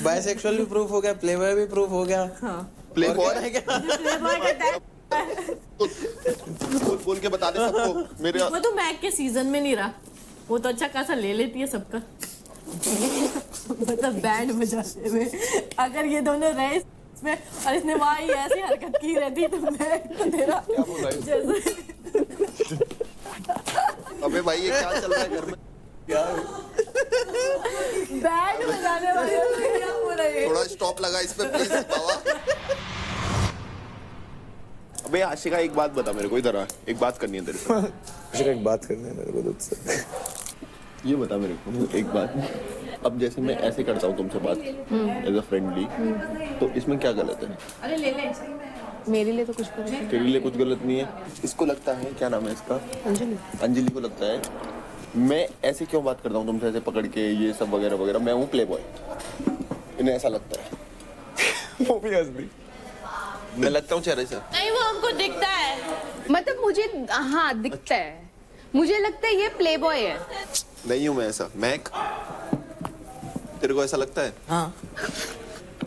बायसेक्सुअल भी प्रूफ हो गया, प्लेबॉय भी प्रूफ हो गया। प्ले बॉय है क्या? बोल के बता दे सबको मेरे। वो तो मैक के सीजन में नहीं रहा, वो तो अच्छा खासा ले लेती है सबका। मतलब बैंड बजाते में अगर ये दोनों रहे इसमें और इसने वहाँ ही ऐसी हरकत की रहती तो मैं तो तेरा जैसे। अबे भाई ये क्या चल रहा है घर में यार? बैंड बजाने वाले क्या बोला ये? थोड़ा स्टॉप लगा इस पे प्लीज बाबा। अबे आशिका एक बात बता मेरे को, इधर आ, एक बात करनी है तेरे से। आशिका एक बात करनी है मेरे को तुझसे। ये बता मेरे को एक बात, अब जैसे मैं ऐसे करता हूँ तुमसे बात एज अ फ्रेंडली, तो इसमें क्या गलत है? अरे ले ले, मेरे लिए तो कुछ गलत नहीं। तेरे लिए कुछ गलत नहीं है? इसको लगता है, क्या नाम है इसका, अंजलि को लगता है मैं ऐसे क्यों बात करता हूँ तुमसे ऐसे पकड़ के ये सब वगैरह वगैरह, मैं हूँ प्ले बॉय, इन्हें ऐसा लगता है। वो भी हंस दी। मैं लगता हूँ चेहरे से? नहीं वो हमको दिखता है, मतलब मुझे हाँ दिखता है, मुझे लगता है ये प्ले बॉय है। नहीं हूँ मैं ऐसा। महक तेरे को ऐसा लगता है? हाँ।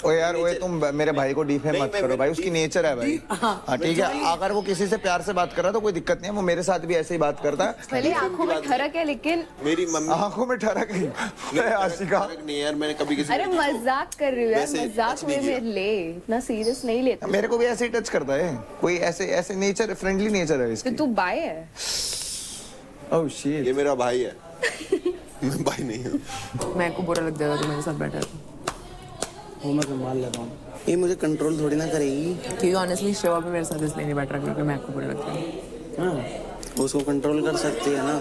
ओ यार ओए तुम मेरे भाई को डिफेम मत करो भाई, उसकी नेचर है भाई। हाँ ठीक है, अगर वो किसी से प्यार से बात कर रहा तो कोई दिक्कत नहीं है, वो मेरे साथ भी ऐसे ही बात करता है। भले आंखों में ठरक है लेकिन मेरी मम्मी आंखों में ठरक है आशिका। नहीं यार मैंने कभी किसी अरे मजाक कर रही हूँ यार, वैसे मजाक में ले, इतना सीरियस नहीं लेता। मेरे को भी ऐसे ही टच करता है, कोई ऐसे ऐसे नेचर, फ्रेंडली नेचर है इसकी। तो तू बाय है? ओह शिट, ये मेरा भाई है। मैं भाई नहीं हूँ। मैं को बुरा लग जाएगा तो मेरे साथ बैठा है। वो मैं संभाल लेता हूँ, ये मुझे कंट्रोल थोड़ी ना करेगी। क्योंकि ऑनेस्टली शिवा भी मेरे साथ इसलिए नहीं बैठ रहा क्योंकि मैं को बुरा लगता है। हाँ उसको कंट्रोल कर सकती है ना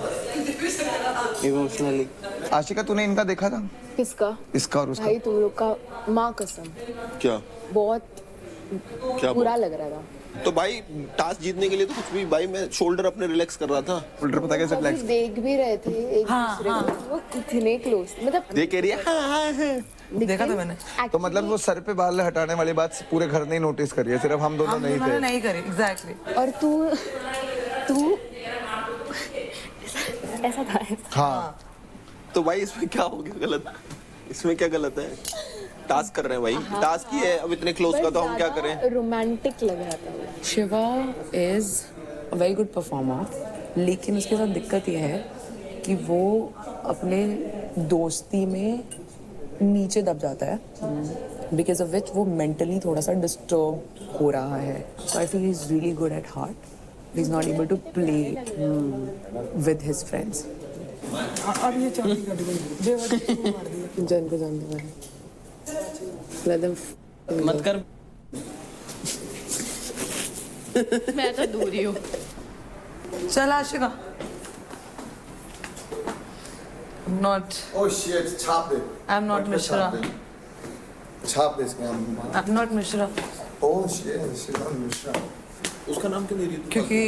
इमोशनली। आशिका तूने इनका देखा था? किसका? इसका और उसका। भाई तुम लोग का माँ कसम क्या बहुत क्या बुरा लग रहा था। तो भाई टास्क जीतने के लिए तो कुछ भी, भाई मैं शोल्डर अपने रिलैक्स कर रहा था। शोल्डर पता कैसे रिलैक्स? देख भी रहे थे एक दूसरे को, वो इतने क्लोज, मतलब देख रही है। देखा था मैंने। तो मतलब वो सर पे बाल हटाने वाली बात पूरे घर ने नोटिस करी है, सिर्फ हम दोनों नहीं थे। नहीं करी, एग्जैक्टली। और तू ऐसा था। हाँ तो भाई इसमें क्या हो गया गलत? इसमें क्या गलत है? टास्क कर रहे हैं भाई, टास्क ही है। अब इतने क्लोज का तो हम क्या करें? रोमांटिक लग रहा था वो। Shiva is a very good performer, लेकिन उसके साथ दिक्कत यह है कि वो अपने दोस्ती में नीचे दब जाता है, बिकॉज ऑफ विच वो मेंटली थोड़ा सा डिस्टर्ब हो रहा है। So I feel he is really good at heart, he is not able to play with his friends. अब ये चाबी कट गई। जन को जान दो मत कर। मैं तो दूर ही हूँ। चल आशिका। Not. Oh shit, छाप दे। I'm not Mishra. छाप दे इसके नाम। I'm not Mishra. Oh shit, she's not Mishra. उसका नाम क्यों दे रही है? क्योंकि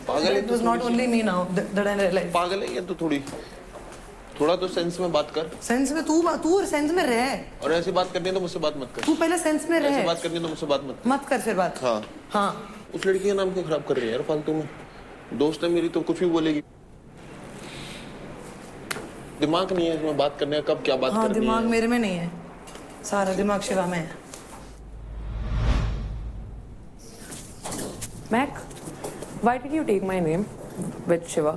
पागल है it was not only me now that I realized. पागल है ये तो थोड़ा तो सेंस में बात कर। सेंस में तू सेंस में रह। और ऐसी बात करनी है तो मुझसे बात मत कर। तू पहले सेंस में रह। ऐसी बात करनी है तो मुझसे बात मत कर फिर बात। हाँ हाँ। उस लड़की का नाम क्यों खराब कर रही है यार फालतू में? दोस्त है मेरी तो कुछ भी बोलेगी। दिमाग नहीं है इसमें बात करने का, कब क्या बात करनी है। दिमाग मेरे में नहीं है, सारा दिमाग शिवा में है। Mac, why did you take my name with Shiva?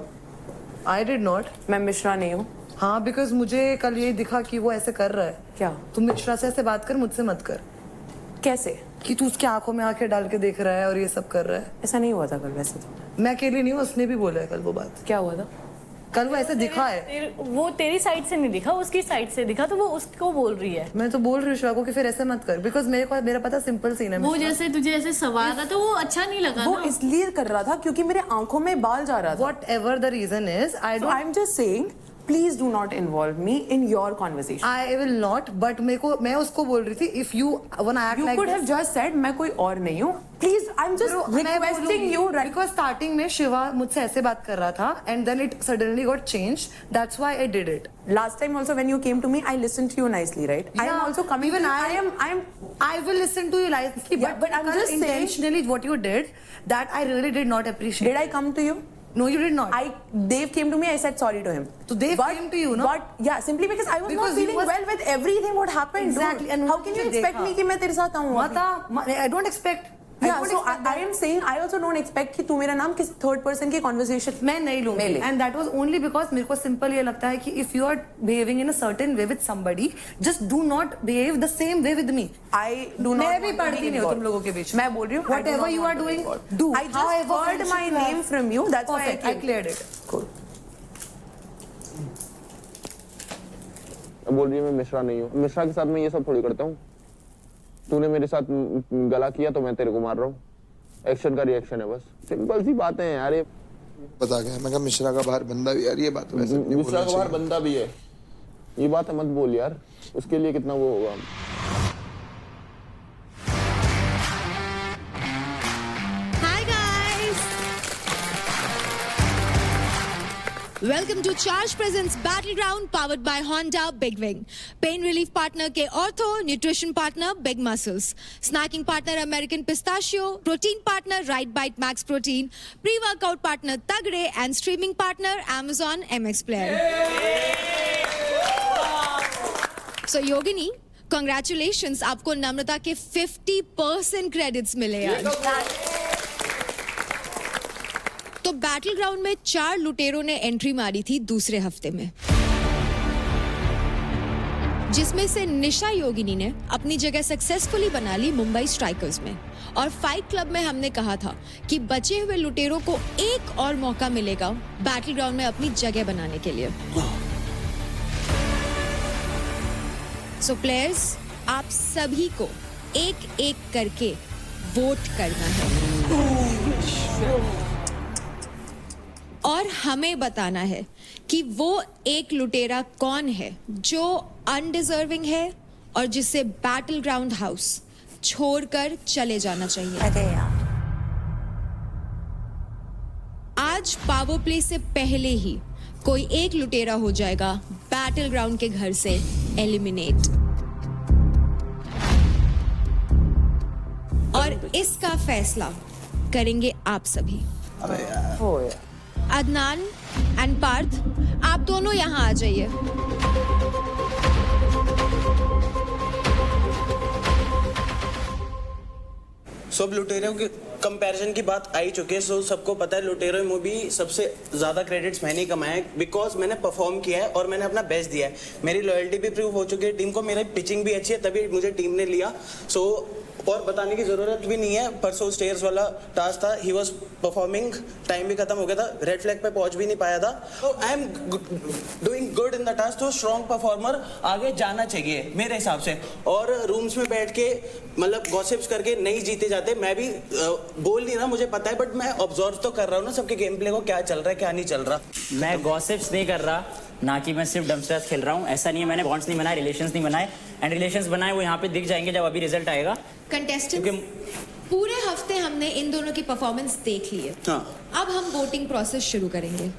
I did not. मैं मिश्रा नहीं हूँ। हाँ, because मुझे कल ये दिखा कि वो ऐसे कर रहा है। क्या? तुम मिश्रा से ऐसे बात कर, मुझसे मत कर। कैसे? कि तू उसकी आंखों में आंखें डाल के देख रहा है और ये सब कर रहा है। ऐसा नहीं हुआ था कल वैसे तो। मैं अकेली नहीं हूँ, उसने भी बोला है कल वो बात। क्या हुआ था? कल वो ऐसे दिखा है। वो तेरी साइड से नहीं दिखा, उसकी साइड से दिखा, तो वो उसको बोल रही है। मैं तो बोल रही हूँ शिवा को कि फिर ऐसे मत कर, बिकॉज मेरा पता सिंपल सीन है। वो जैसे तुझे ऐसे सवार रहा था, वो अच्छा नहीं लगा। वो इसलिए कर रहा था क्योंकि मेरे आंखों में बाल जा रहा था। Whatever the reason is, I am just saying please do not involve me in your conversation. I will not, but मैं उसको बोल रही थी if you want act like, you could have just said मैं कोई और नहीं हूँ। Please I am just requesting you, because starting में शिवा मुझसे ऐसे बात कर रहा था and then it suddenly got changed, that's why I did it. Last time also when you came to me I listened to you nicely, right? I am also coming, even I will listen to you nicely, but I'm just intentionally what you did that I really did not appreciate. Did I come to you? No, you did not. Dave came to me. I said sorry to him. So Dave came to you, no? But yeah, simply because I was not feeling well with everything what happened. Exactly. Dude. And how can you expect me कि मैं तेरे साथ आऊँ? I don't expect. Yeah, so I am saying I also don't expect कि तू मेरा नाम किसी third person के conversation मैं नहीं लूँगी. And that was only because मेरे को simple ये लगता है कि if you are behaving in a certain way with somebody, just do not behave the same way with me. I do not. मैं भी पढ़ती नहीं हूँ तुम लोगों के बीच. मैं बोल रही हूँ whatever you are doing, do. I just heard my name from you. That's why I cleared it. Cool. बोल रही है मैं मिश्रा नहीं हूँ। मिश्रा के साथ मैं ये सब थोड़ी करता हूँ। तूने मेरे साथ गला किया तो मैं तेरे को मार रहा हूँ। एक्शन का रिएक्शन है, बस सिंपल सी बातें हैं यार। ये बता गया मैं कहा मिश्रा का बाहर बंदा भी यार, ये बात वैसे नहीं बोलना चाहिए। मिश्रा का बाहर बंदा भी है, ये बात मत बोल यार, उसके लिए कितना वो होगा। Welcome to Charge Presents Battleground powered by Honda Big Wing. Pain relief partner के Ortho, nutrition partner Big Muscles, snacking partner American Pistachio, protein partner Right Bite Max Protein, pre-workout partner Tagre and streaming partner Amazon MX Player. So Yogini, congratulations, आपको नम्रता के 50% credits मिले यार। तो battle ground में 4 लुटेरों ने entry मारी थी दूसरे हफ्ते में, जिसमें से निशा योगिनी ने अपनी जगह सक्सेसफुली बना ली मुंबई स्ट्राइकर्स में। और फाइट क्लब में हमने कहा था कि बचे हुए लुटेरों को एक और मौका मिलेगा बैटल ग्राउंड में अपनी जगह बनाने के लिए। सो प्लेयर्स, आप सभी को एक एक करके वोट करना है और हमें बताना है कि वो एक लुटेरा कौन है जो अनडिजर्विंग है और जिसे बैटल ग्राउंड हाउस छोड़कर चले जाना चाहिए। आज पावर प्ले से पहले ही कोई एक लुटेरा हो जाएगा बैटल ग्राउंड के घर से एलिमिनेट। और इसका फैसला करेंगे आप सभी। अदनान एंड पार्थ, आप दोनों यहाँ आ जाइए। सब लुटेरों के कंपैरिजन की बात आई चुकी है। सो सबको पता है लुटेरो में भी सबसे ज़्यादा क्रेडिट्स मैंने ही कमाए हैं, बिकॉज मैंने परफॉर्म किया है और मैंने अपना बेस्ट दिया है। मेरी लॉयल्टी भी प्रूव हो चुकी है टीम को, मेरी पिचिंग भी अच्छी है, तभी मुझे टीम ने लिया। सो और बताने की ज़रूरत भी नहीं है। परसों स्टेयर्स वाला टास्क था, ही वॉज परफॉर्मिंग, टाइम भी खत्म हो गया था, रेड फ्लैग पे पहुंच भी नहीं पाया था। तो I am doing good in the task. तो स्ट्रॉन्ग परफॉर्मर आगे जाना चाहिए मेरे हिसाब से। और रूम्स में बैठ के मतलब गॉसिप्स करके नहीं जीते जाते। मैं भी बोल नहीं रहा, मुझे पता है, बट मैं ऑब्जर्व तो कर रहा हूँ ना सबके गेम प्ले को, क्या चल रहा है क्या नहीं चल रहा। मैं गॉसिप्स नहीं कर रहा, ना कि मैं सिर्फ डम्पस्टर्स खेल रहा हूँ। ऐसा नहीं है, मैंने बॉन्ड्स नहीं बनाए, रिलेशंस नहीं बनाए। एंड रिलेशंस बनाए वो यहाँ पे दिख जाएंगे जब अभी रिजल्ट आएगा। कंटेस्टेंट्स, पूरे हफ्ते हमने इन दोनों की परफॉर्मेंस देख ली है। अब हम वोटिंग प्रोसेस शुरू करेंगे।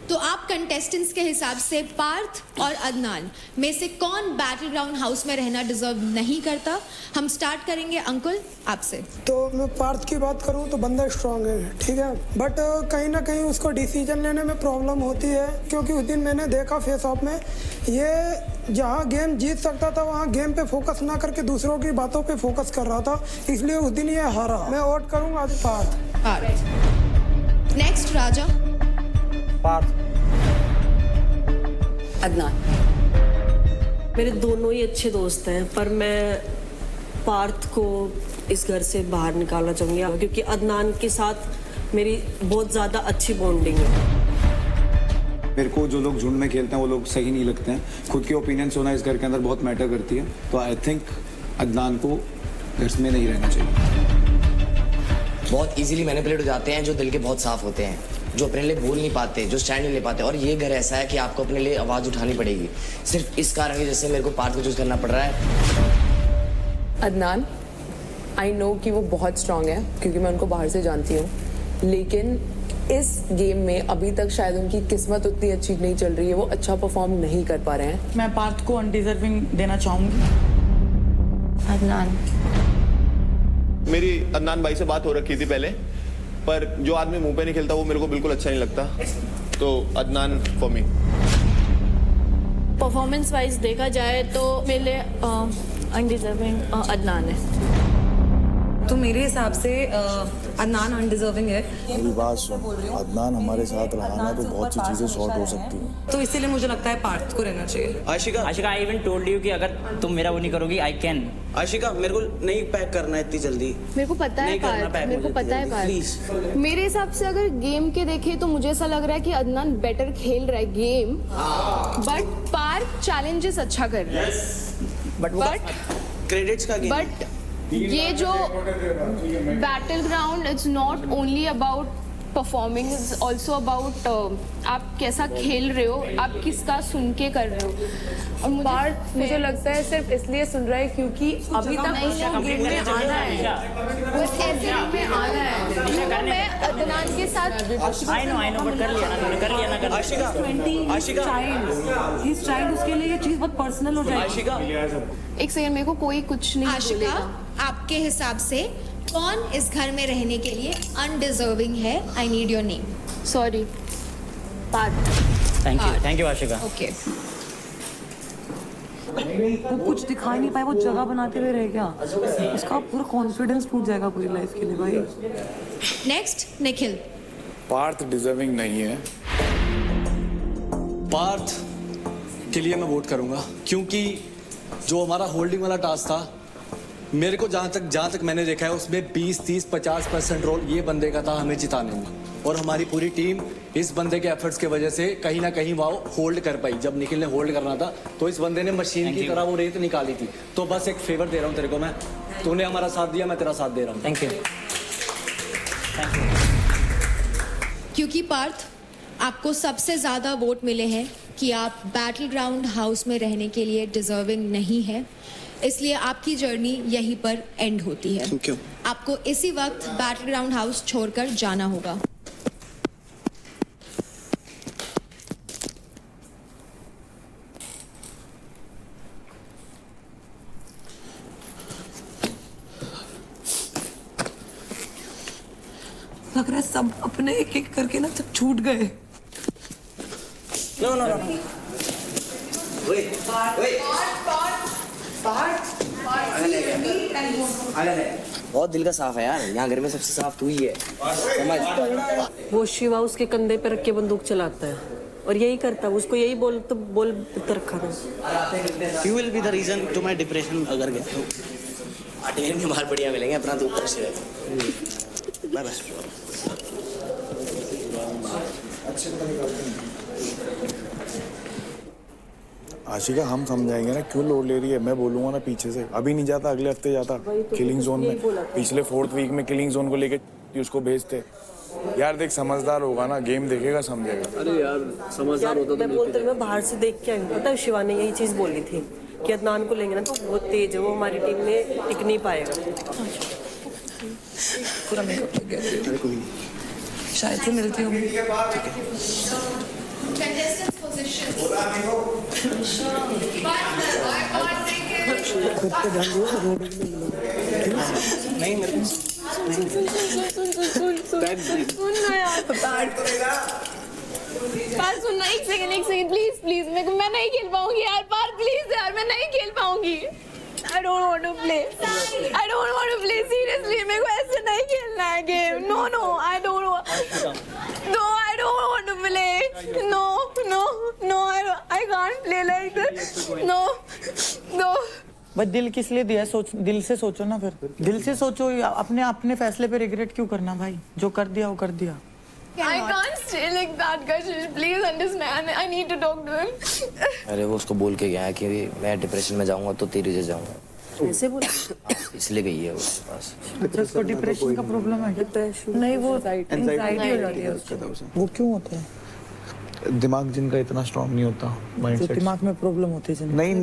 तो आप कंटेस्टेंट्स के हिसाब से पार्थ और अदनान में से कौन बैटल ग्राउंड हाउस में रहना डिजर्व नहीं करता? हम स्टार्ट करेंगे अंकुल आपसे। तो मैं पार्थ की बात करूं तो बंदा स्ट्रांग है, ठीक है, बट कहीं ना कहीं उसको डिसीजन लेने में प्रॉब्लम होती है। क्योंकि उस दिन मैंने देखा फेस ऑफ में, ये जहां गेम जीत सकता था वहां गेम पे फोकस ना करके दूसरों की बातों पे फोकस कर रहा था, इसलिए उस दिन ये हारा। मैं वोट करूंगा आज पार्थ। नेक्स्ट राजा। पार्थ। अदनान। मेरे दोनों ही अच्छे दोस्त हैं, पर मैं पार्थ को इस घर से बाहर निकालना चाहूँगी, क्योंकि अदनान के साथ मेरी बहुत ज़्यादा अच्छी बॉन्डिंग है। मेरे को जो लोग झुंड में खेलते हैं वो लोग सही नहीं लगते हैं। खुद की ओपिनियंस होना इस घर के अंदर बहुत मैटर करती है। तो आई थिंक अदनान को घर में नहीं रहना चाहिए। बहुत इजीली मैनिपुलेट हो जाते हैं जो दिल के बहुत साफ होते हैं, जो अपने लिए बोल नहीं पाते, जो स्टैंड नहीं ले पाते। और ये घर ऐसा है कि आपको अपने लिए आवाज़ उठानी पड़ेगी। सिर्फ इस कारण की जैसे मेरे को पार्थ को चूज करना पड़ रहा है। अदनान, आई नो कि वो बहुत स्ट्रांग है क्योंकि मैं उनको बाहर से जानती हूँ, लेकिन इस गेम में अभी तक शायद उनकी किस्मत उतनी अच्छी नहीं चल रही है, वो अच्छा परफॉर्म नहीं कर पा रहे हैं। मैं पार्थ को अनडिजर्विंग देना चाहूंगी। अदनान। मेरी अदनान भाई से बात हो रखी थी पहले, पर जो आदमी मुंह पे नहीं खेलता वो मेरे को बिल्कुल अच्छा नहीं लगता। तो Adnan for me. Performance wise देखा जाए तो मेरे लिए अनडिजर्विंग अदनान है। तो मेरे हिसाब से अदनान अनडिजर्विंग है। मेरी बात सुन, अदनान हमारे साथ रहा ना तो बहुत सी चीजें सॉर्ट हो सकती हैं। तो इसीलिए मुझे लगता है पार्थ को रहना चाहिए। Ashika, I even told you कि अगर तुम मेरा वो नहीं करोगी आई कैन। आशिका, मेरे को नहीं पैक करना इतनी जल्दी। मेरे को पता है पार्थ, मेरे को पता है पार्थ। मेरे हिसाब से अगर गेम के देखे तो मुझे ऐसा लग रहा है कि अदनान बेटर खेल रहा है गेम, बट पार्थ चैलेंजेस अच्छा कर रहा है। बट क्रेडिट्स का गेम। बट ये जो battle ground it's not only about performing, it's also about आप कैसा खेल रहे हो, आप किसका सुन के कर रहे हो। और पार्थ मुझे लगता है सिर्फ इसलिए सुन रहा है क्योंकि अभी तक उसको गेम में आना है, बस ऐसे में आना है। मैं अदनान के साथ आई नो बट कर लिया ना तुमने, कर लिया ना। आशिका, आशिका, इस चाइल्ड उसके लिए ये चीज बहुत पर्सनल हो जाएगी। आशिका, एक सेकंड, मेरे को कोई कुछ नहीं आशिका, आपके हिसाब से कौन इस घर में रहने के लिए अनडिजर्विंग है? I need your name. Sorry Parth. Thank you Ashika. Okay. वो कुछ दिखा नहीं पाए, वो जगह बनाते हुए रह गया, उसका पूरा कॉन्फिडेंस टूट जाएगा पूरी लाइफ के लिए भाई। नेक्स्ट निखिल। पार्थ डिजर्विंग नहीं है। पार्थ के लिए मैं वोट करूंगा क्योंकि जो हमारा होल्डिंग वाला टास्क था, मेरे को जहाँ तक मैंने देखा है उसमें 20, 30, 50% रोल ये बंदे का था हमें जिताने में। और हमारी पूरी टीम इस बंदे के एफर्ट्स की वजह से कहीं ना कहीं वो होल्ड कर पाई। जब निखिल ने होल्ड करना था तो इस बंदे ने मशीन की तरह वो रेत निकाली थी। तो बस एक फेवर दे रहा हूँ तेरे को मैं, तूने हमारा साथ दिया, मैं तेरा साथ दे रहा हूँ। Thank you. क्योंकि पार्थ आपको सबसे ज्यादा वोट मिले हैं कि आप बैटल ग्राउंड हाउस में रहने के लिए डिजर्विंग नहीं है, इसलिए आपकी जर्नी यहीं पर एंड होती है। क्यों? आपको इसी वक्त बैटल ग्राउंड हाउस छोड़कर जाना होगा। सब अपने एक एक करके ना सब छूट गए। नो नो नो बहुत दिल का साफ है यार, यहाँ घर में सबसे साफ तू ही है, समझ। वो शिवा उसके कंधे पे रख के बंदूक चलाता है और यही करता है, उसको यही बोल रखा था। You will be the reason to my depression अगर गया तो आर्टिकल में बाहर बढ़िया मिलेंगे, अपना तो ऊपर से बाय बाय। आशिका हम समझाएंगे ना क्यों लोड ले रही है, मैं बोलूंगा ना पीछे से, अभी नहीं जाता अगले हफ्ते जाता किलिंग जोन में। पिछले 4th वीक में किलिंग जोन को लेके उसको भेजते। यार देख समझदार होगा ना, गेम देखेगा समझेगा। अरे यार समझदार होता तो मैं बोलते मैं बाहर से देख के आई हूँ। पता है शिवा ने यही चीज बोली थी कि अदनान को लेंगे ना तो बहुत तेज है, वो हमारी टीम में टिक नहीं पाएगा। पूरा मेकअप लग गया, शायद से मिलती हूँ। नहीं मेरे पार सुनना, एक सेकंड प्लीज प्लीज, मैं नहीं खेल पाऊंगी यार, पार प्लीज यार, मैं नहीं खेल पाऊंगी। I don't want to play. I don't want to play seriously. मेरे को ऐसे नहीं खेलना है game. No, I don't want. No, I don't want to play. No, I can't play like this. No. बस दिल किस लिए दिया है, दिल से सोचो ना, फिर दिल से सोचो। अपने फैसले पे रिग्रेट क्यों करना भाई, जो कर दिया वो कर दिया। I can't stay like that, Kashish. Please understand. I need to talk to him. अरे वो उसको बोल के गया है कि मैं डिप्रेशन में जाऊंगा तो तेरी वजह जाऊंगा, ऐसे बोला इसलिए गई है उसके पास। अच्छा उसको डिप्रेशन का प्रॉब्लम है क्या? नहीं, वो एंजाइटी हो जाती है उसको। वो क्यों होता है? दिमाग जिनका इतना स्ट्रांग नहीं होता, माइंडसेट दिमाग में प्रॉब्लम होती है। नहीं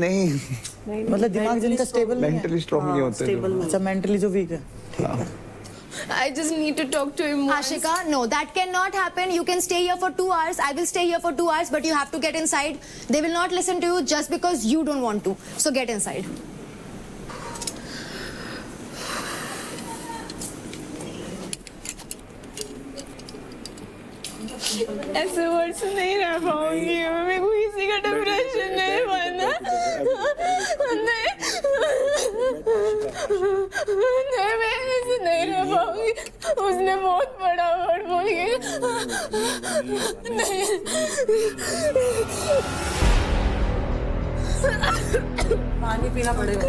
मतलब दिमाग जिनका स्टेबल नहीं है, मेंटली स्ट्रांग नहीं होते। अच्छा मेंटली जो वीक है, ठीक है। I just need to talk to him once. Ashika, no, that cannot happen. You can stay here for 2 hours. I will stay here for 2 hours, but you have to get inside. They will not listen to you just because you don't want to. So get inside. ऐसे words नहीं रह पाऊंगी, मेरे को किसी का depression नहीं बनना। नहीं, मैं ऐसे नहीं रह पाऊंगी। उसने बहुत बड़ा वर्ड बोल के नहीं। पानी पीना पड़ेगा,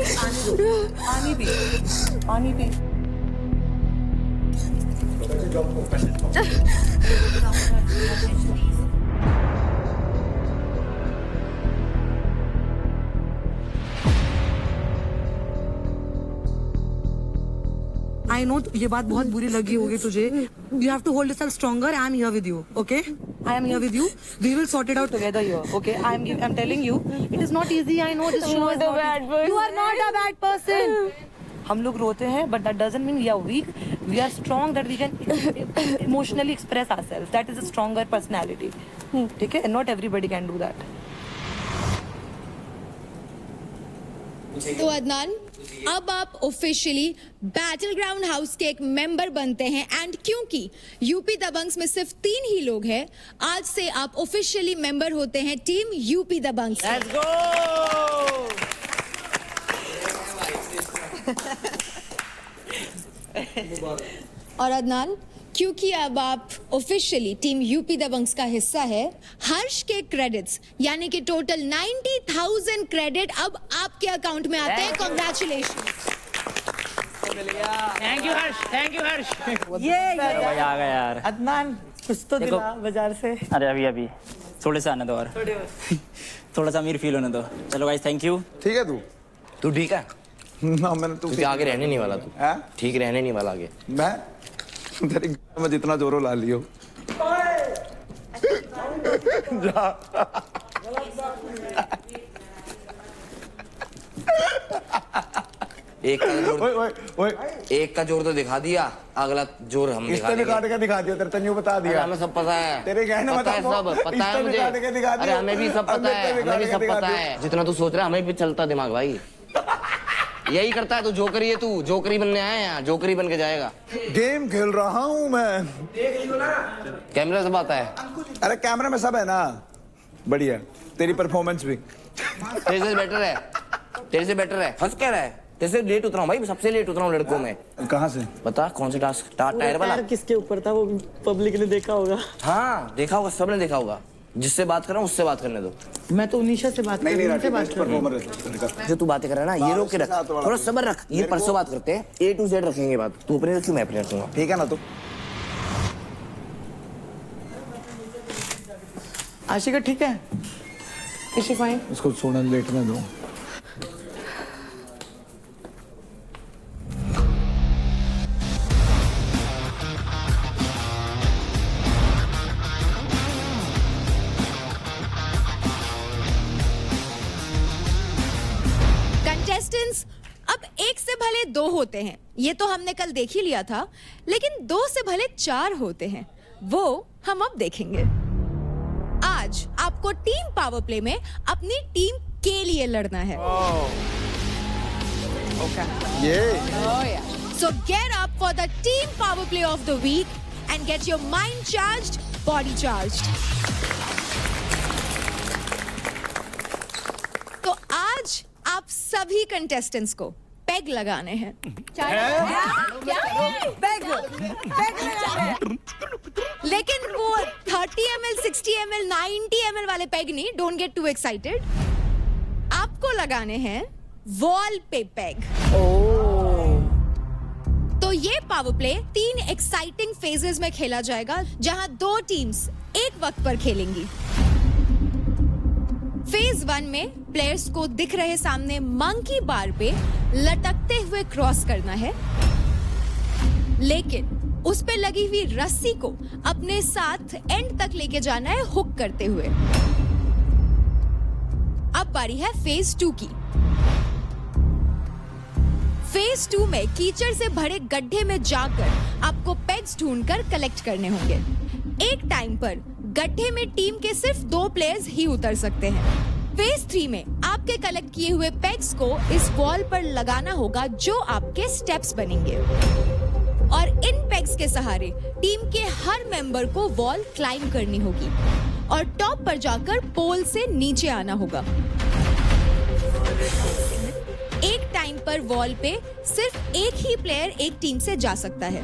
पानी पी। I know ये बात बहुत बुरी लगी होगी तुझे। You have to hold yourself stronger. I am here with you, okay? I am here with you. We will sort it out together here, okay? I'm telling you, it is not easy. I know this show is not easy. You are not a bad person. हम लोग रोते हैं, but that doesn't mean we are weak. We are strong that we can emotionally express ourselves. That is a stronger personality. ठीक है? Not everybody can do that. तो अदनान, अब आप officially battle ground house के एक मेंबर बनते हैं and क्योंकि यूपी दबंग्स में सिर्फ 3 ही लोग हैं, आज से आप ऑफिशियली मेंबर होते हैं team UP Dabanggs. Let's go! और अदनान, क्योंकि अब आप ऑफिशियली टीम यूपी दबंग्स का हिस्सा है, हर्ष के क्रेडिट्स यानी कि टोटल 90,000 क्रेडिट अब आपके अकाउंट में आते हैं। कांग्रेचुलेशन। थैंक यू हर्ष। ये भाई आ गया यार। अदनान कुछ तो देखो। दिला बाजार से। अरे अभी थोड़े से आने दो और थोड़ा सा अमीर फील होने दो। चलो गाइस, थैंक यू। ठीक है तू ठीक है ना, मैंने तू आगे रहने नहीं वाला, तू ठीक रहने नहीं वाला आगे। मैं तेरी में जितना जोरों ला लियो एक का जोर तो दिखा दिया, अगला जोर हम दिखा इसने भी काट के दिखा दिया, तेरे तन्यू बता दिया। हमें सब पता है, तेरे कहने पता है, सब पता है मुझे। अरे हमें भी सब पता है, हमें भी सब पता है। जितना तू सोच रहा है हमें भी चलता दिमाग भाई। यही करता है तो जोकरी है तू, जोकरी बनने आया है यहाँ, जोकरी बन के जाएगा। गेम खेल रहा हूँ मैं। कैमरा सब आता है। अरे कैमरा में सब है ना। बढ़िया, तेरी परफॉर्मेंस भी। तेरे से बेटर है, तेरे से बेटर है। हंस क्या रहा है? तेरे से लेट उतरा हूँ भाई, सबसे लेट उतरा हूँ लड़कों में। कहाँ से? बता कौन से टायर वाला? किसके ऊपर था वो पब्लिक ने देखा होगा। हाँ देखा होगा, सबने देखा होगा। जिससे बात कर रहा हूँ उससे बात करने दो। मैं तो उनीशा से बात कर रही हूँ। जो तू बातें कर रहा है ना, ये रोक के रख, थोड़ा सब्र रख। ये परसों बात करते हैं, A to Z रखेंगे बात। तू अपने रखी, मैं अपने रखूंगा, ठीक है ना? तो आशिका ठीक है? Is she fine? उसको सोना लेटने दो। कंटेस्टेंट्स अब एक से भले दो होते हैं, ये तो हमने कल देख ही लिया था, लेकिन 2 से भले 4 होते हैं, वो हम अब देखेंगे। आज आपको टीम पावर प्ले में अपनी टीम के लिए लड़ना है। So get up for the team power play of the week and get your mind charged, body charged. तो आज आप सभी कंटेस्टेंट्स को पेग लगाने हैं। लेकिन वो 30 ml, 60 ml, 90 ml वाले पेग नहीं, डोंट गेट टू एक्साइटेड। आपको लगाने हैं वॉल पे पेग। तो ये पावर प्ले 3 एक्साइटिंग फेजेस में खेला जाएगा, जहां 2 टीम्स एक वक्त पर खेलेंगी। फेज 1 में प्लेयर्स को दिख रहे सामने मंकी बार पे लटकते हुए क्रॉस करना है, लेकिन उस पे लगी हुई रस्सी को अपने साथ एंड तक लेके जाना है हुक करते हुए। अब बारी है फेज 2 की। फेज 2 में कीचड़ से भरे गड्ढे में जाकर आपको पेग्स ढूंढकर कलेक्ट करने होंगे। एक टाइम पर गड्ढे में टीम के सिर्फ 2 प्लेयर्स ही उतर सकते हैं। फेज 3 में आपके कलेक्ट किए हुए पेग्स को इस वॉल पर लगाना होगा, जो आपके स्टेप्स बनेंगे, और इन पेग्स के सहारे टीम के हर मेंबर को वॉल क्लाइंब करनी होगी और टॉप पर जाकर पोल से नीचे आना होगा। एक टाइम पर वॉल पे सिर्फ एक ही प्लेयर एक टीम से जा सकता है।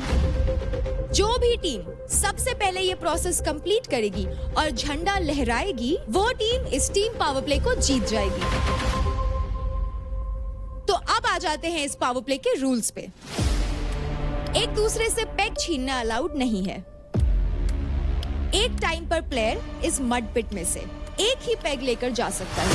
जो भी टीम सबसे पहले ये प्रोसेस कंप्लीट करेगी और झंडा लहराएगी, वो टीम इस टीम पावर प्ले को जीत जाएगी। तो अब आ जाते हैं इस पावर प्ले के रूल्स पे। एक दूसरे से पेग छीनना अलाउड नहीं है। एक टाइम पर प्लेयर इस मड पिट में से एक ही पेग लेकर जा सकता है।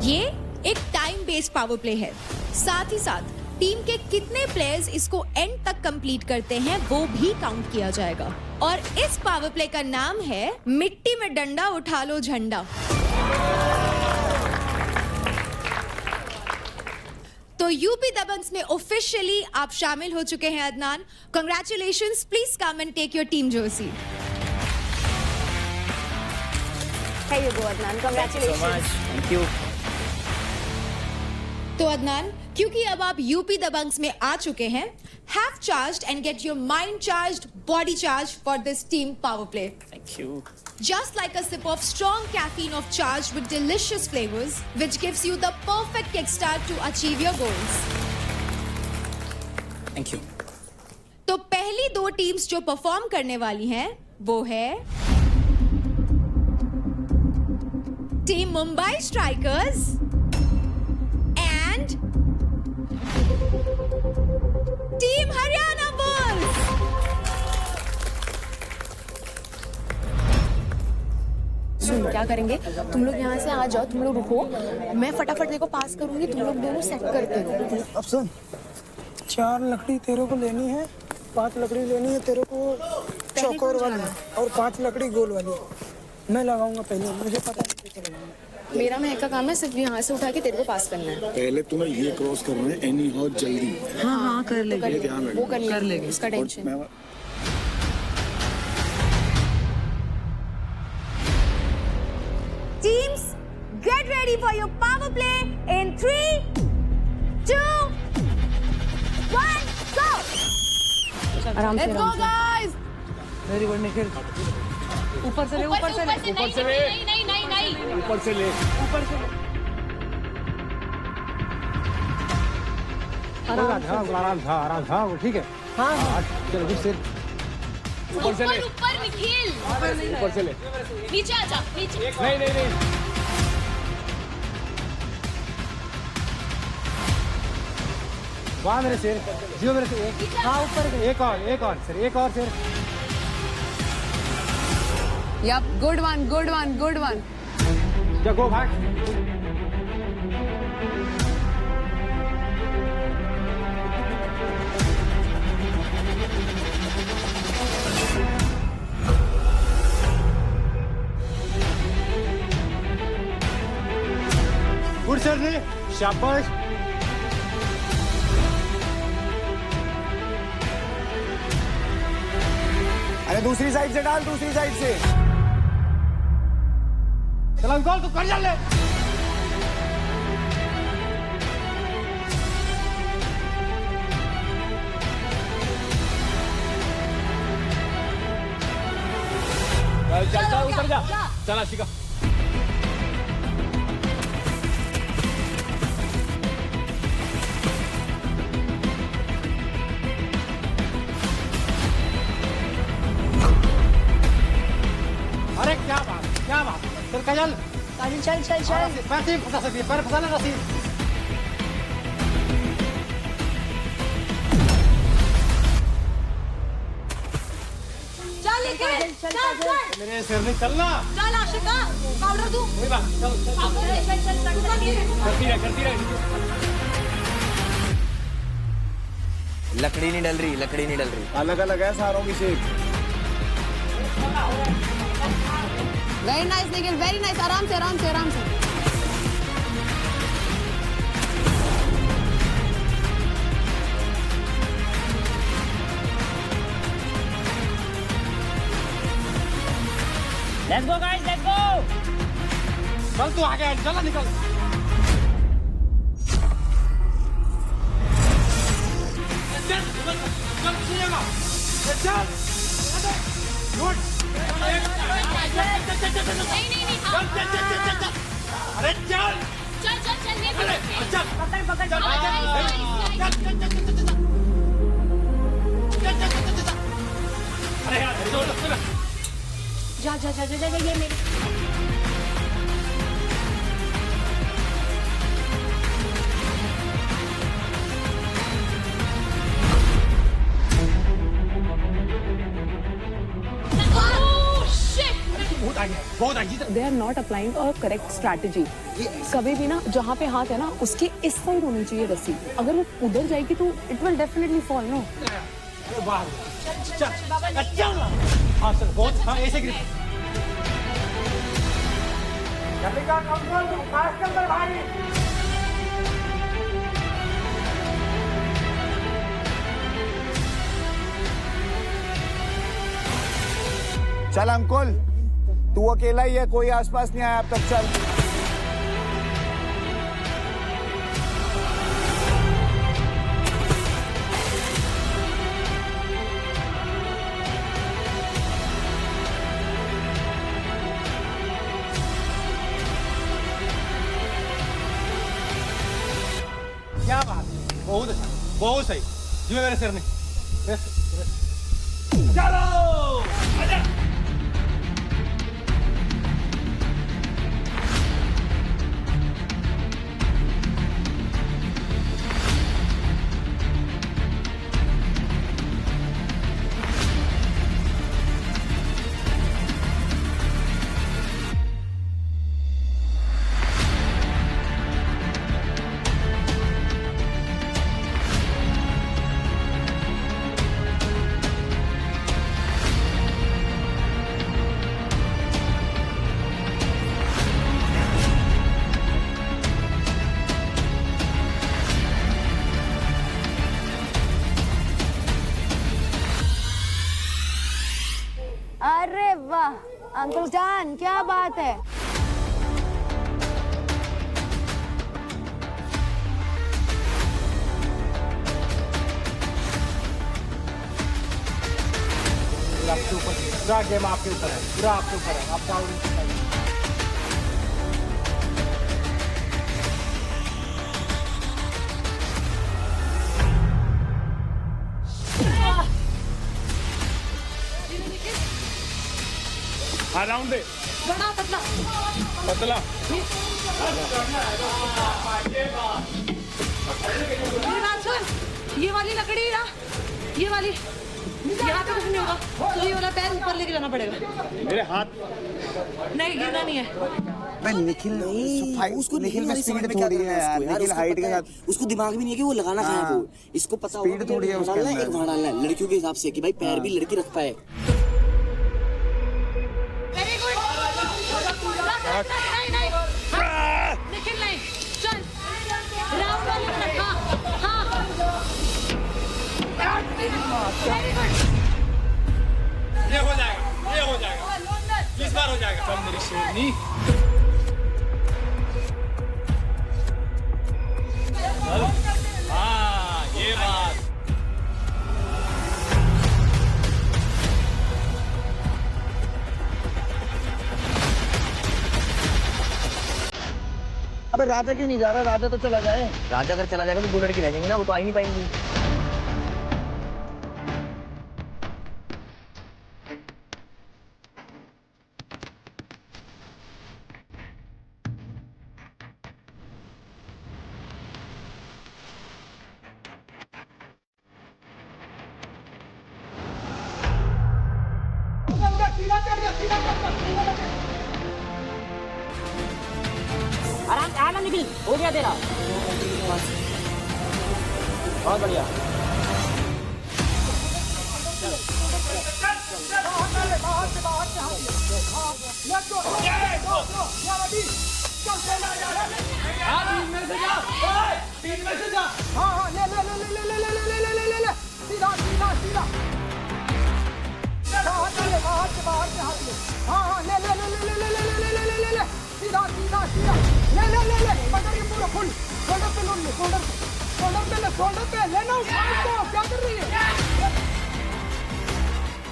ये एक टाइम बेस्ड पावर प्ले है। साथ ही साथ टीम के कितने प्लेयर्स इसको एंड तक कंप्लीट करते हैं वो भी काउंट किया जाएगा। और इस पावर प्ले का नाम है मिट्टी में डंडा उठा लो झंडा। तो यूपी दबंग्स में ऑफिशियली आप शामिल हो चुके हैं Adnan. Congratulations, please come and take your team jersey. Here you go, Adnan. Congratulations. Thank you. तो अदनान, क्योंकि अब आप यूपी दबंग्स में आ चुके हैं, have charged and get your mind charged, body charged for this team power play. Thank you. Just like a sip of strong caffeine of charge with delicious flavors, which gives you the perfect kickstart to achieve your goals. Thank you. तो पहली 2 teams जो perform करने वाली हैं, वो है team Mumbai Strikers and team Haryana Bulls. सुन, क्या करेंगे, तुम लोग यहाँ से आ जाओ, तुम लोग रुको, मैं फटाफट देखो पास करूंगी, तुम लोग दोनों सेट करते रहो। अब सुन, 4 लकड़ी तेरे को लेनी है, 5 लकड़ी लेनी है तेरे को चौकोर वाली, और 5 लकड़ी गोल वाली। मैं लगाऊंगा पहले, मुझे पता है कैसे लगाऊंगा। मेरा महक का काम है सिर्फ यहाँ से उठा के तेरे को पास करना है। पहले तुम्हें ये क्रॉस करना है, एनी हाउ जल्दी। हाँ कर लेंगे, वो कर लेंगे, उसका और tension. Teams, get ready for your power play in 3, 2, 1, go! आराम से Let's go, guys! Very good Nikhil ऊपर से ले ऊपर से ले ऊपर से ले नहीं नहीं नहीं ऊपर से ले ऊपर से ले आराम था वो ठीक है। हाँ चलो फिर ऊपर से ले ऊपर निखिल ऊपर से ले नीचे आ जा नीचे नहीं वाह मेरे सिर जियो मेरे सिर हाँ ऊपर एक और सिर एक और सिर Yep, good one. जा गो भाग गुड सर ने शाबाश अरे दूसरी साइड से डाल, दूसरी साइड से। चल अंकल तू कर जा ले चल उतर जा चल आशिका अरे क्या बात चल काजल चल पैर से फंसा सकती है पैर फंसा ना रसी चल निखिल चल मेरे सिर में चलना चल आशिका पाउडर दूं कोई बात चल करती रहे लकड़ी नहीं डल रही अलग अलग है सारों की shape. Very nice Nikhil, very nice. आराम से let's go guys let's go चल तू आगे चल निकल अरे चल जा ये मेरी they are not applying a correct strategy. कभी भी ना जहाँ पे हाथ है ना उसके इस साइड होनी चाहिए रस्सी। अगर वो उधर जाएगी तो it will definitely fall. No चल हाँ चल बहुत हाँ ऐसे ग्रिप चल अंकुल, तू अकेला ही है, कोई आसपास नहीं आया अब तक। चल क्या बात है, बहुत सही जी मेरे सिर ने चलो आजा अरे वाह अंकल जान, क्या बात है। आपके ऊपर, पूरा गेम आपके ऊपर है, पूरा आपके ऊपर है, आपका राउंड दे बड़ा पतला पतला ये वाली लकड़ी ना, ये वाली यहाँ पे कुछ नहीं होगा, तो ये वाला पैर ऊपर लेके जाना पड़ेगा। मेरे हाथ नहीं गिरना नहीं है। निखिल निखिल में स्पीड थोड़ी है यार, निखिल हाइट के साथ उसको दिमाग भी नहीं है कि वो लगाना कहाँ है, वो इसको पता स्पीड थोड़ी है उसके अंदर। एक वहाँ डालना है लड़कियों के हिसाब से कि भाई पैर भी लड़की रख पाए। Very good. नहीं निखिल नहीं, चल राउंड वाले में रखा। हाँ वेरी गुड। ये हो जाएगा इस बार हो जाएगा। चल मेरी शेरनी। हाँ ये बात। अबे राजा क्यों नहीं जा रहा? राजा तो चला जाए। राजा अगर चला जाएगा तो दो लड़की रह जाएंगी ना, वो तो आ ही नहीं पाएंगी। आराम से आना निखिल, हो गया तेरा। बहुत बढ़िया।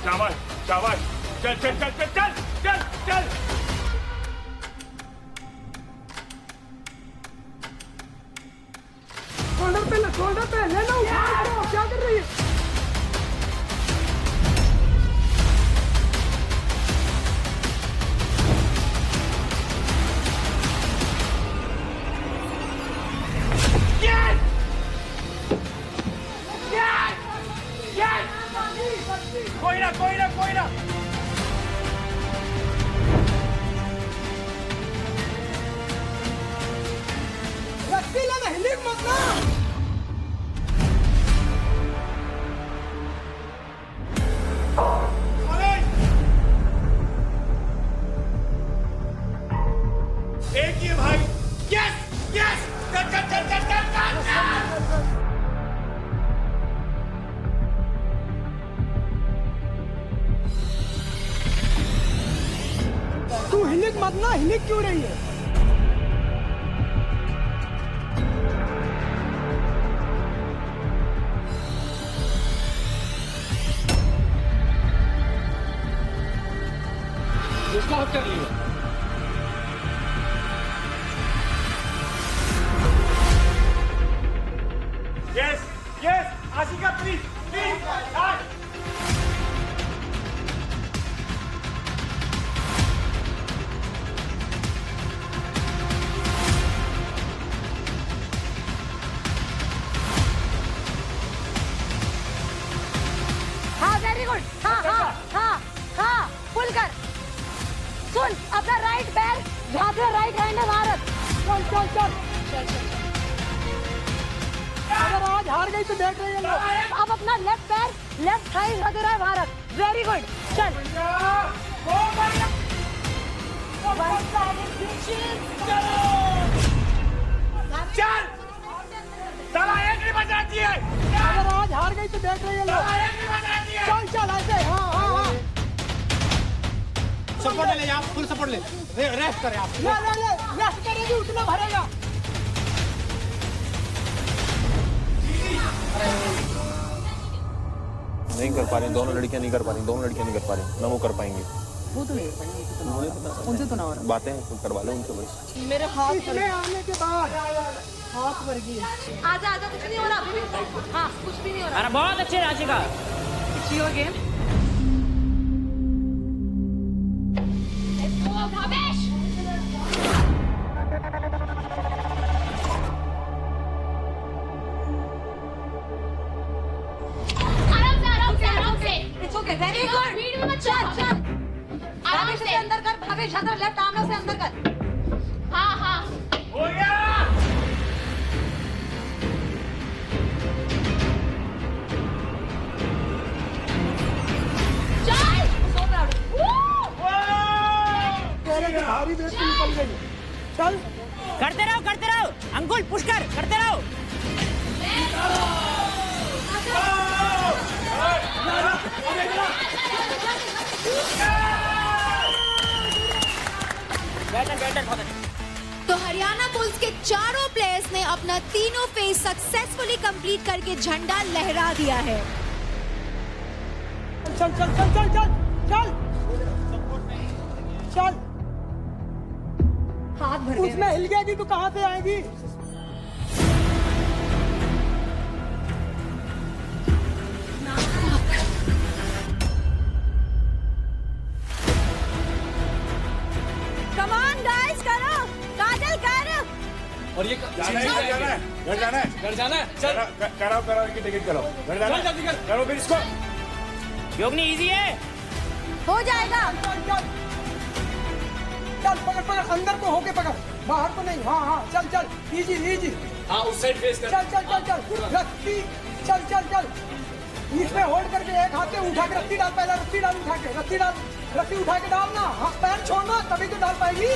शाबाश शाबाश, चल चल चल चल चल चल चल। शोल्डर पे लेना, क्या कर रही है? कोई ना रस्सी लेना, हिलिक मत ना। एक ही भाई। यस यस, चल चल चल चल चल चल। तू हिलिक मत ना, हिलिक क्यों रही है? उसको हक कर लिया। Yes yes, Ashika please please. हाँ वेरी गुड। हाँ हाँ हाँ हाँ, पुल कर। सुन, अपना राइट पैर जहाँ पे राइट हैंड है वहाँ रख। चल चल चल। अगर आज हार गई तो देख रही है लोग। अब अपना लेफ्ट पैर लेफ्ट थाई वगैरह है वहाँ रख। वेरी गुड, चल। चल साला एक नहीं बचाती है। अगर आज हार गई तो देख रही है लोग। चल चल ऐसे। हाँ हाँ हाँ, सपोर्ट ले आप, फुल सपोर्ट ले, रेस्ट करें आप। ले रेस्ट करेगी उतना भरेगा। नहीं कर पा रही, दोनों लड़कियां नहीं कर पा रही, दोनों लड़कियां नहीं कर पा रही, ना वो कर पाएंगी। वो तो नहीं पाएंगे, उनसे तो ना हो रहा। बातें करवा लो उनसे बस। मेरे हाथ आने के बाद हाथ भर गई। आजा आजा, कुछ नहीं हो रहा अभी भी। हाँ, कुछ भी नहीं हो रहा। अरे बहुत अच्छे Rashika. It's your game. It's okay, very good. चल आराम से अंदर कर भावेश, अंदर लेफ्ट आर्म से अंदर कर। हाँ हाँ हो गया। चल करते रहो अंकुल, पुश करते रहो। तो हरियाणा बुल्स के चारों प्लेयर्स ने अपना तीनों फेज सक्सेसफुली कंप्लीट करके झंडा लहरा दिया है। चल चल चल चल चल चल चल। हाथ भर उसमें हिल गया कि तू कहाँ से आएगी? Come on guys, करो, काजल करो। और ये जाना है, घर जाना है। चल कराओ इनकी टिकट कराओ। घर जाना है, जल्दी कर। करो फिर इसको। योगनी इजी है, हो जाएगा। चल पकड़ अंदर को होके पकड़, बाहर को नहीं। हाँ हाँ चल चल, इजी इजी। हाँ उस साइड फेस कर। चल चल चल चल रस्सी, चल चल चल। इसमें होल्ड करके एक हाथ से उठा के रस्सी डाल, पहले रस्सी डाल, उठा के रस्सी डाल, रस्सी उठा के डालना। हाँ पैर छोड़ना तभी तो डाल पाएगी।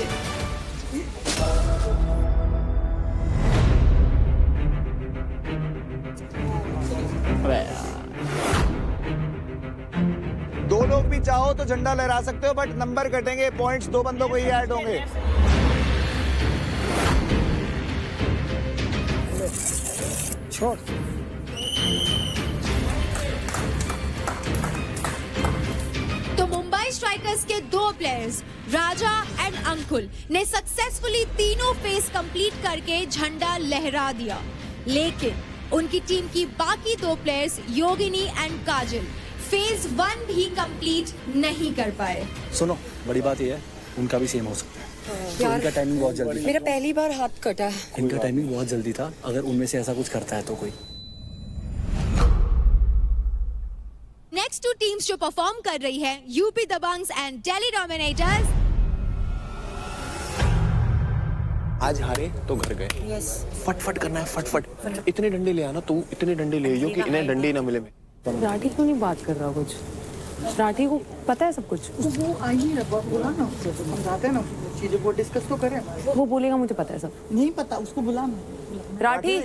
दो लोग भी चाहो तो झंडा लहरा सकते हो, बट नंबर कटेंगे, पॉइंट्स दो बंदों को ही ऐड होंगे। छोड़। तो मुंबई स्ट्राइकर्स के दो प्लेयर्स राजा एंड अंकुल ने सक्सेसफुली तीनों फेज कंप्लीट करके झंडा लहरा दिया, लेकिन उनकी टीम की बाकी दो players Yogini and Kajal phase 1 भी कंप्लीट नहीं कर पाए। सुनो, बड़ी बात ये है, उनका भी सेम हो सकता है। तो इनका टाइमिंग बहुत जल्दी था। मेरा पहली बार हाथ कटा है। इनका टाइमिंग बहुत जल्दी था, अगर उनमें से ऐसा कुछ करता है तो कोई। नेक्स्ट टू टीम्स जो परफॉर्म कर रही है, UP Dabangs and Delhi dominators. आज हारे तो घर गए। यस। फटफट करना है, फटफट। इतने डंडे ले आना, तू इतने डंडे ले आइयो कि इन्हें डंडे ही ना मिले। राठी क्यों नहीं बात कर रहा कुछ? राठी को पता है सब कुछ। वो आइए ना, बोला ना उससे, समझाते हैं ना चीजों को, डिस्कस तो करें। वो बोलेगा मुझे पता है सब। नहीं पता, उसको बुलाना। राठी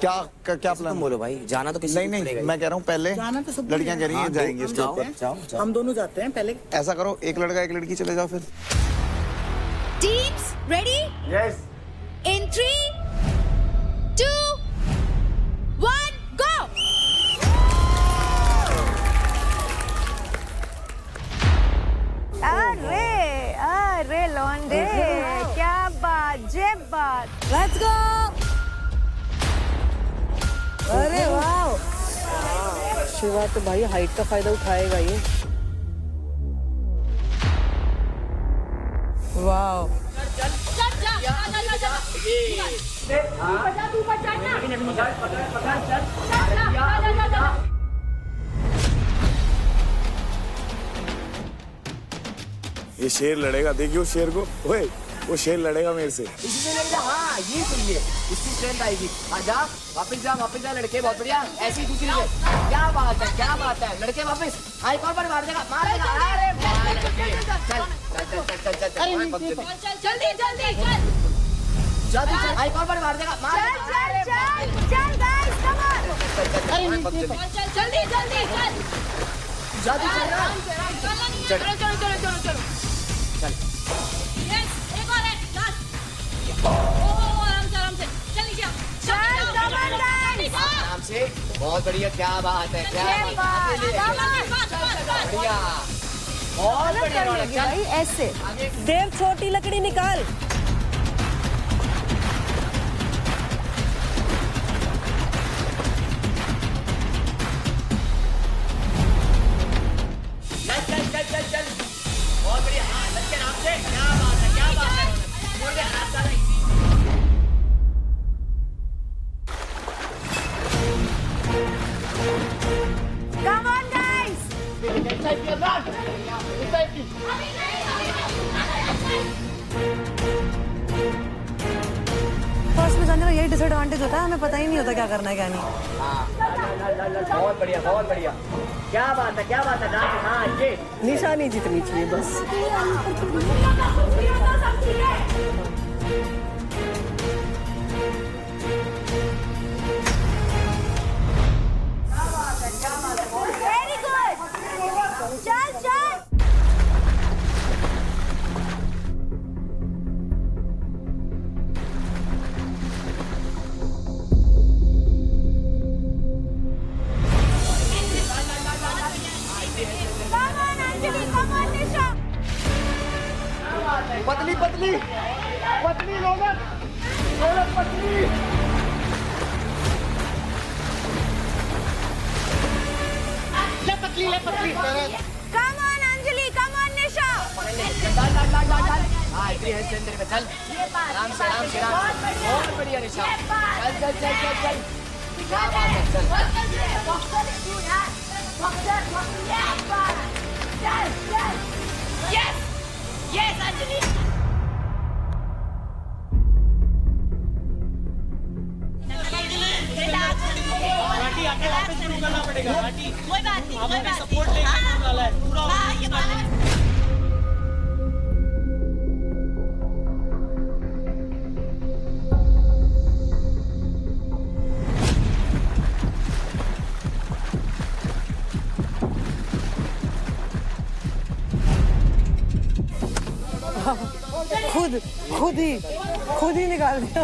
क्या प्लान? बोलो भाई, जाना तो किसी नहीं, मैं कह रहा हूँ पहले जाना तो सब लड़कियां कह रही हैं जाएंगे इसके ऊपर। हम दोनों जाते हैं पहले। ऐसा करो, एक लड़का एक लड़की चले जाओ फिर। Teams ready? Yes. In 3, 2, 1, go! अरे लौंडे, क्या बात, जे बात। Let's go! अरे वाह, शिवा तो भाई हाइट का फायदा उठाएगा ये। वाह, ये शेर लड़ेगा, देखियो शेर को। ओए, वो शेर लड़ेगा मेरे से। हाँ ये सही है, इसकी स्ट्रेंथ आएगी। आजा वापस जा लड़के, बहुत बढ़िया। ऐसी दूसरी से क्या बात है लड़के, वापस आई कौन पर मार देगा, मार देगा। अरे चल जल्दी चल आई कौन पर मार देगा, मार चल गाइस, कम ऑन। जल्दी चल यस, एक और है, लास्ट। आराम से, चल नीचे। आराम से, बहुत बढ़िया, क्या बात है, क्या बढ़िया, बहुत बढ़िया रौनक, चल। भाई ऐसे देव छोटी लकड़ी निकाल। चल चल चल चल, बहुत बढ़िया, हाँ लग के नाम से, क्या बात है, क्या बात है, छोड़ दे, हाथ डाला इसी। Come on guys! फर्स्ट में जाने का यही डिसएडवांटेज होता है, हमें पता ही नहीं होता क्या करना है क्या नहीं। बहुत बढ़िया, बहुत बढ़िया, क्या बात है, क्या बात है, डांस, हाँ ये निशानी जितनी चाहिए बस। वेरी गुड, चल चल। पतली पतली पतली रौनक, रौनक पतली। ले पतली, ले पतली। Come on Anjali, come on निशा। डाल डाल डाल डाल डाल, हाँ इतनी है सेंटर पे, चल आराम से आराम से आराम से, बहुत बढ़िया निशा, चल चल चल चल चल, क्या बात है, चल Yes, yes अंजलि। घाटी आके वापस शुरू करना पड़ेगा, घाटी कोई बात नहीं, कोई बात सपोर्ट लेके वाला है पूरा, ये बात है। खुद ही निकाल दिया।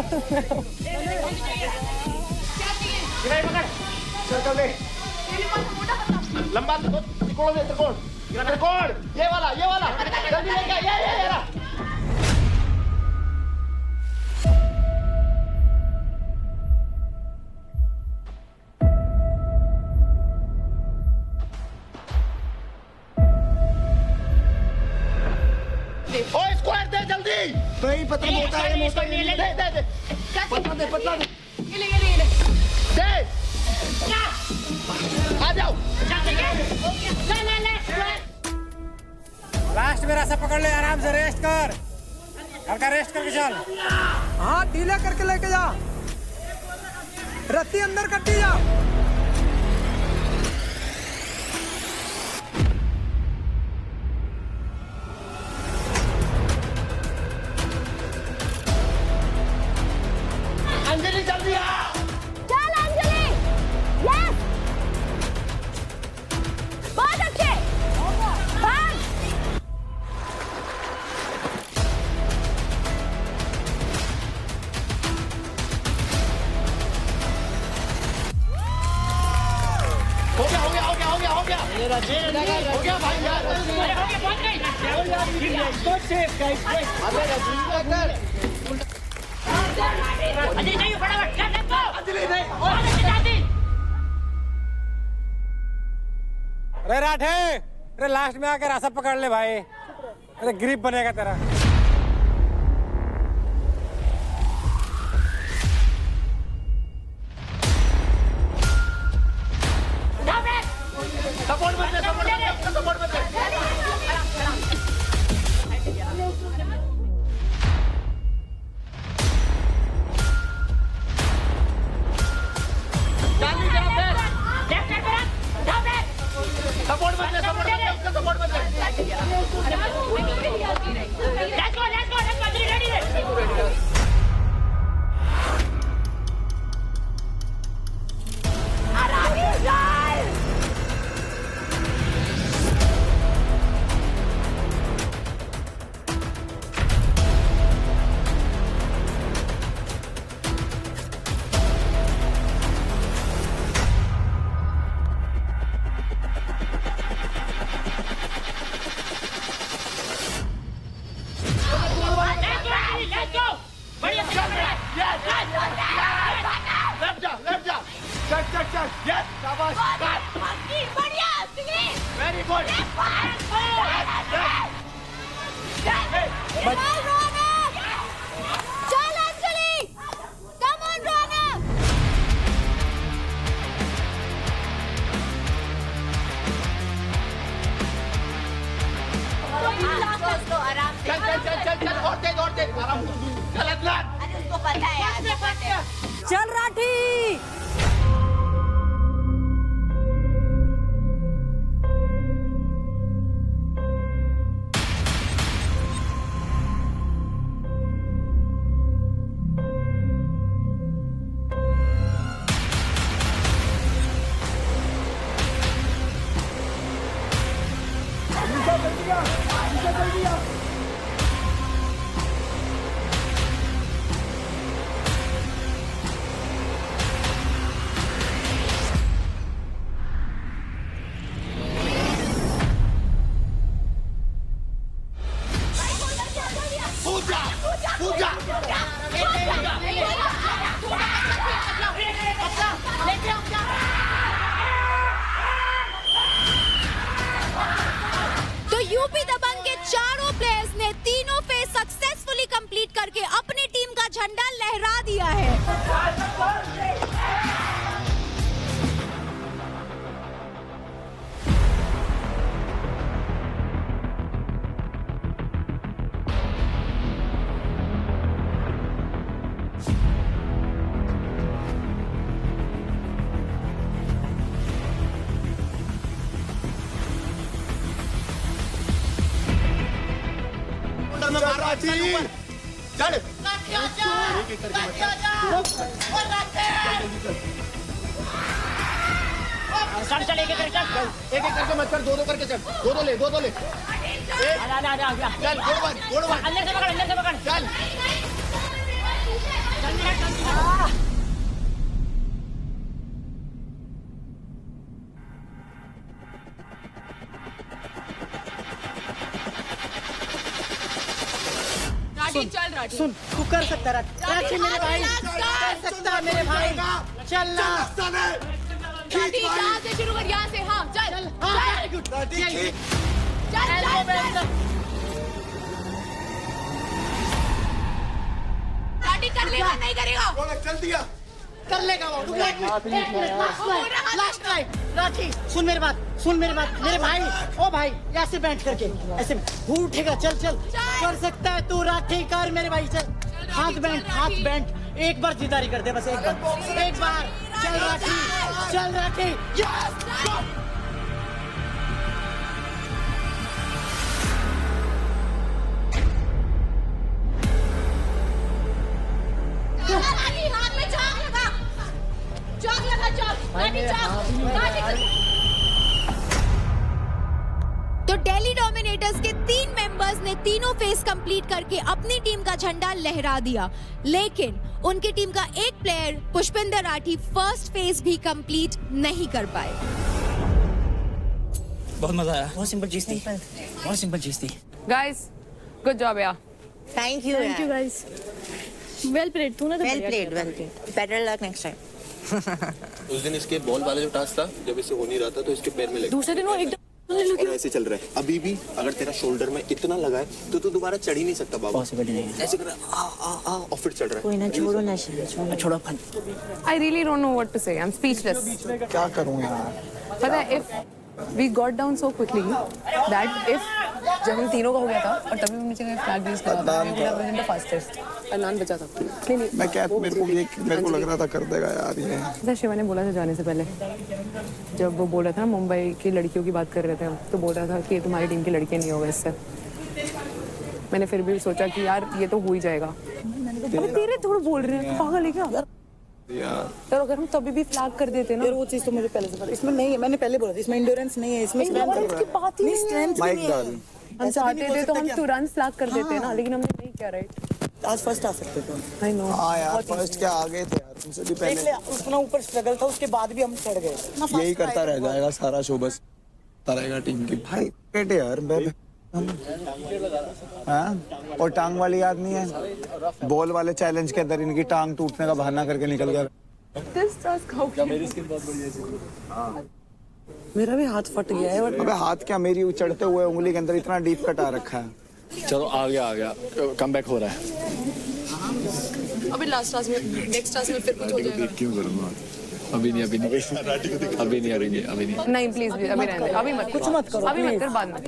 लंबा त्रिकोण दे, त्रिकोण त्रिकोण, ये वाला जल्दी लेके आ, ये रहा। ओ स्क्वायर दे जल्दी, भाई पतला मोटा है, मोटा ये दे दे दे, पतला दे, पतला दे, ये ले दे, आ जाओ, लास्ट में रास्ता पकड़ ले, आराम से रेस्ट कर, हल्का रेस्ट करके चल। हाँ ढीला करके लेके जा, रस्सी अंदर कट्टी जा। अंजलि जल्दी आ, चल अंजलि। यस, बहुत अच्छे। भाग। हो गया भाई यार, पहुंच गई, अरे राठे, अरे लास्ट में आकर रास्ता पकड़ ले भाई, अरे ग्रिप बनेगा तेरा। सपोर्ट मत दे, सपोर्ट मत दे। सपोर्ट मत दे, सपोर्ट मत दे, सपोर्ट मत दे। लेफ्ट जा चल यस शाबाश बढ़िया वेरी गुड चल अंजलि कम ऑन रोनक आराम से चल और तेज आराम से चल अदनान अरे उसको पता है यार चल राठी तो यूपी दबंग के चारों प्लेयर्स ने तीनों फेज सक्सेसफुली कंप्लीट करके अपनी टीम का झंडा लहरा दिया है। चल चल एक एक करके मत कर दो करके चल दो ले चल गोड़ अंदर से पकड़ चल चल राठी सुन तू कर सकता राठी मेरे भाई कर सकता मेरे भाई चल ना राठी यहाँ से शुरू कर यहाँ से हाँ चल वेरी गुड राठी राठी कर लेगा नहीं करेगा चल दिया कर लेगा वो लास्ट ट्राई राठी सुन मेरी बात मेरे भाई ओ भाई ऐसे बैठ करके ऐसे उठेगा चल कर सकता है तू राठी कर मेरे भाई चल हाथ बैंड एक बार जिदारी कर दे बस एक बार चल राठी हाथ में चौक लगा तो दिल्ली डोमिनेटर्स के 3 मेंबर्स ने तीनों फेज कंप्लीट करके अपनी टीम का झंडा लहरा दिया, लेकिन उनकी टीम का एक player Pushpinder Rathi first phase भी कंप्लीट नहीं कर पाए। बहुत मजा आया, बहुत सिंपल चीज थी गाइस गुड जॉब यार thank you guys well played तूने तो well played better luck next time उस दिन इसके बॉल वाला जो टास्क था जब इसे हो नहीं रहा था तो इसके पैर में लगा दूसरे दिन वो एकदम और ऐसे चल रहा है अभी भी अगर तेरा शोल्डर में इतना लगा है तो तू दोबारा चढ़ ही नहीं सकता बाबा पॉसिबल नहीं है ऐसे कर रहा है और फिर चढ़ रहा है कोई ना छोड़ो ना छोड़ो fun I really don't know what to say I am speechless क्या करूं यार पता है if we got down so quickly that if जब हम तीनों का हो गया था और तभी हमने चेक फ्लैग यूज करा था we would been the fastest Adnan बचा था नहीं मैं क्या मेरे को लग रहा था कर देगा यार ये जैसा शिवा ने बोला था जाने से पहले जब वो बोल रहा था ना मुंबई की लड़कियों की बात कर रहे थे हम तो बोल रहा था कि तुम्हारी टीम की लड़कियां नहीं होगा इससे मैंने फिर भी सोचा कि यार ये तो हो ही जाएगा तेरे थोड़ा बोल रहे हैं पागल है क्या यार अगर हम तभी भी फ्लैग कर देते ना यार वो चीज तो मुझे पहले से पता इसमें नहीं है मैंने पहले बोला था इसमें एंड्योरेंस नहीं है इसमें स्ट्रेंथ नहीं है हम चाहते थे तो हम तुरंत फ्लैग कर देते ना लेकिन हमने नहीं किया राइट आज फर्स्ट आ सकते थे आई नो हाँ यार फर्स्ट क्या आ गए थे यार तुमसे भी पहले उतना ऊपर स्ट्रगल था उसके बाद भी हम चढ़ गए यही करता रह जाएगा सारा शो बस रहेगा टीम की भाई बेटे यार मैं हाँ? और टांग वाली याद नहीं है? बॉल वाले चैलेंज के अंदर इनकी टांग टूटने का बहाना करके निकल गया। मेरी स्किन बहुत बढ़िया है। मेरा भी हाथ फट गया है। अबे हाथ क्या, मेरी चढ़ते हुए उंगली के अंदर इतना डीप कटा रखा है। चलो आ गया कम बैक हो रहा है। अभी लास्ट टास्क में, नेक्स्ट टास्क में फिर कुछ हो जाएगा। क्यों करूँगा? अभी नहीं नहीं प्लीज अभी रहने दे, अभी मत, कुछ मत करो, अभी मत कर, बाद में।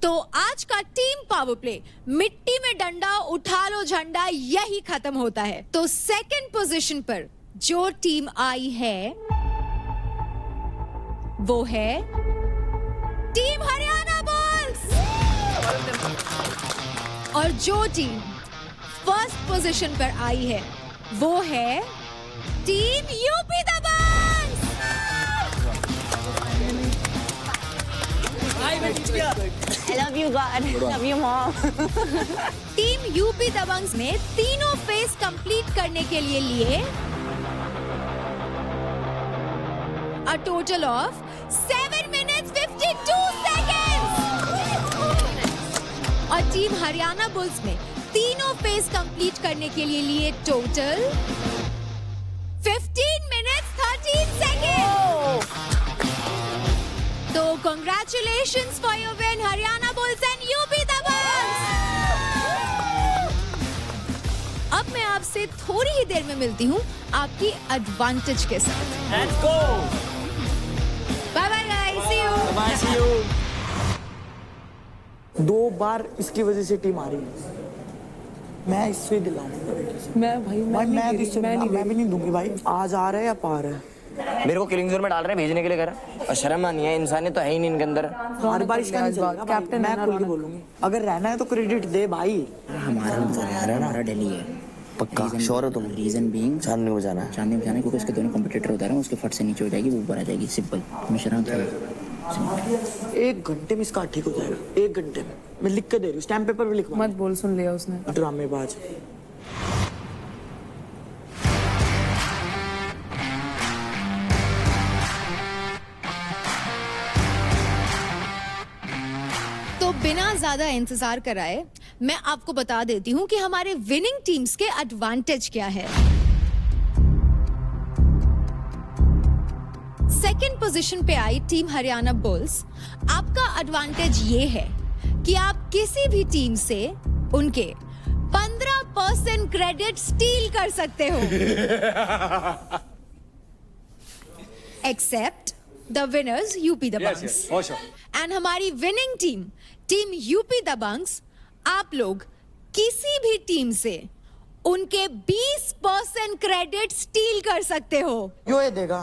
तो आज का टीम पावर प्ले, मिट्टी में डंडा उठा लो झंडा, यही खत्म होता है। तो सेकंड पोजीशन पर जो टीम आई है वो है टीम हरियाणा बुल्स, और जो टीम फर्स्ट पोजीशन पर आई है वो है team UP Dabang. I love you God, love you mom. Team UP Dabang ने तीनों फेज कंप्लीट करने के लिए a total of 7 minutes 52 seconds। और टीम हरियाणा बुल्स ने तीनों फेज कंप्लीट करने के लिए टोटल 15 minutes 13 seconds। तो congratulations for your win Haryana Bulls and UP Dabang. अब मैं आपसे थोड़ी ही देर में मिलती हूँ आपकी एडवांटेज के साथ। Let's go। Bye bye guys, see you. Bye, see you। 2 बार इसकी वजह से टीम आ रही है। मैं इससे दिलाऊंगा। मैं भी नहीं दूंगी भाई। आज आ रहा है या पा रहा है? मेरे को किलिंग जोन में डाल रहे हैं, भेजने के लिए कर। और शर्म नहीं है, इंसानियत तो है ही नहीं इनके अंदर। हर बार इसका नहीं चलेगा। कैप्टन मैं खुल के बोलूंगी, अगर रहना है तो क्रेडिट दे भाई। हमारा दिल्ली है पक्का श्योर हो तुम? रीजन बीइंग चांदनी बजाना है। चांदनी बजाना, क्योंकि उसके दोनों कॉम्पिटिटर होता है ना, उसके फट से नीचे हो जाएगी, वो ऊपर आ जाएगी। सिंपल। हमेशा 1 घंटे में इसका ठीक हो जाएगा। 1 घंटे में मैं लिख के दे रही हूँ, स्टैम्प पेपर पे लिखवा। मत बोल, सुन लिया उसने। ड्रामेबाज। तो बिना ज्यादा इंतजार कराए मैं आपको बता देती हूँ कि हमारे विनिंग टीम्स के एडवांटेज क्या है। सेकंड पोजीशन पे आई टीम हरियाणा बुल्स। आपका एडवांटेज ये है कि आप किसी भी टीम से उनके 15% क्रेडिट स्टील कर सकते हो, except the winners UP Dabangs. And हमारी winning team team UP Dabangs, आप लोग किसी भी टीम से उनके 20% क्रेडिट स्टील कर सकते हो। क्यों ये देगा?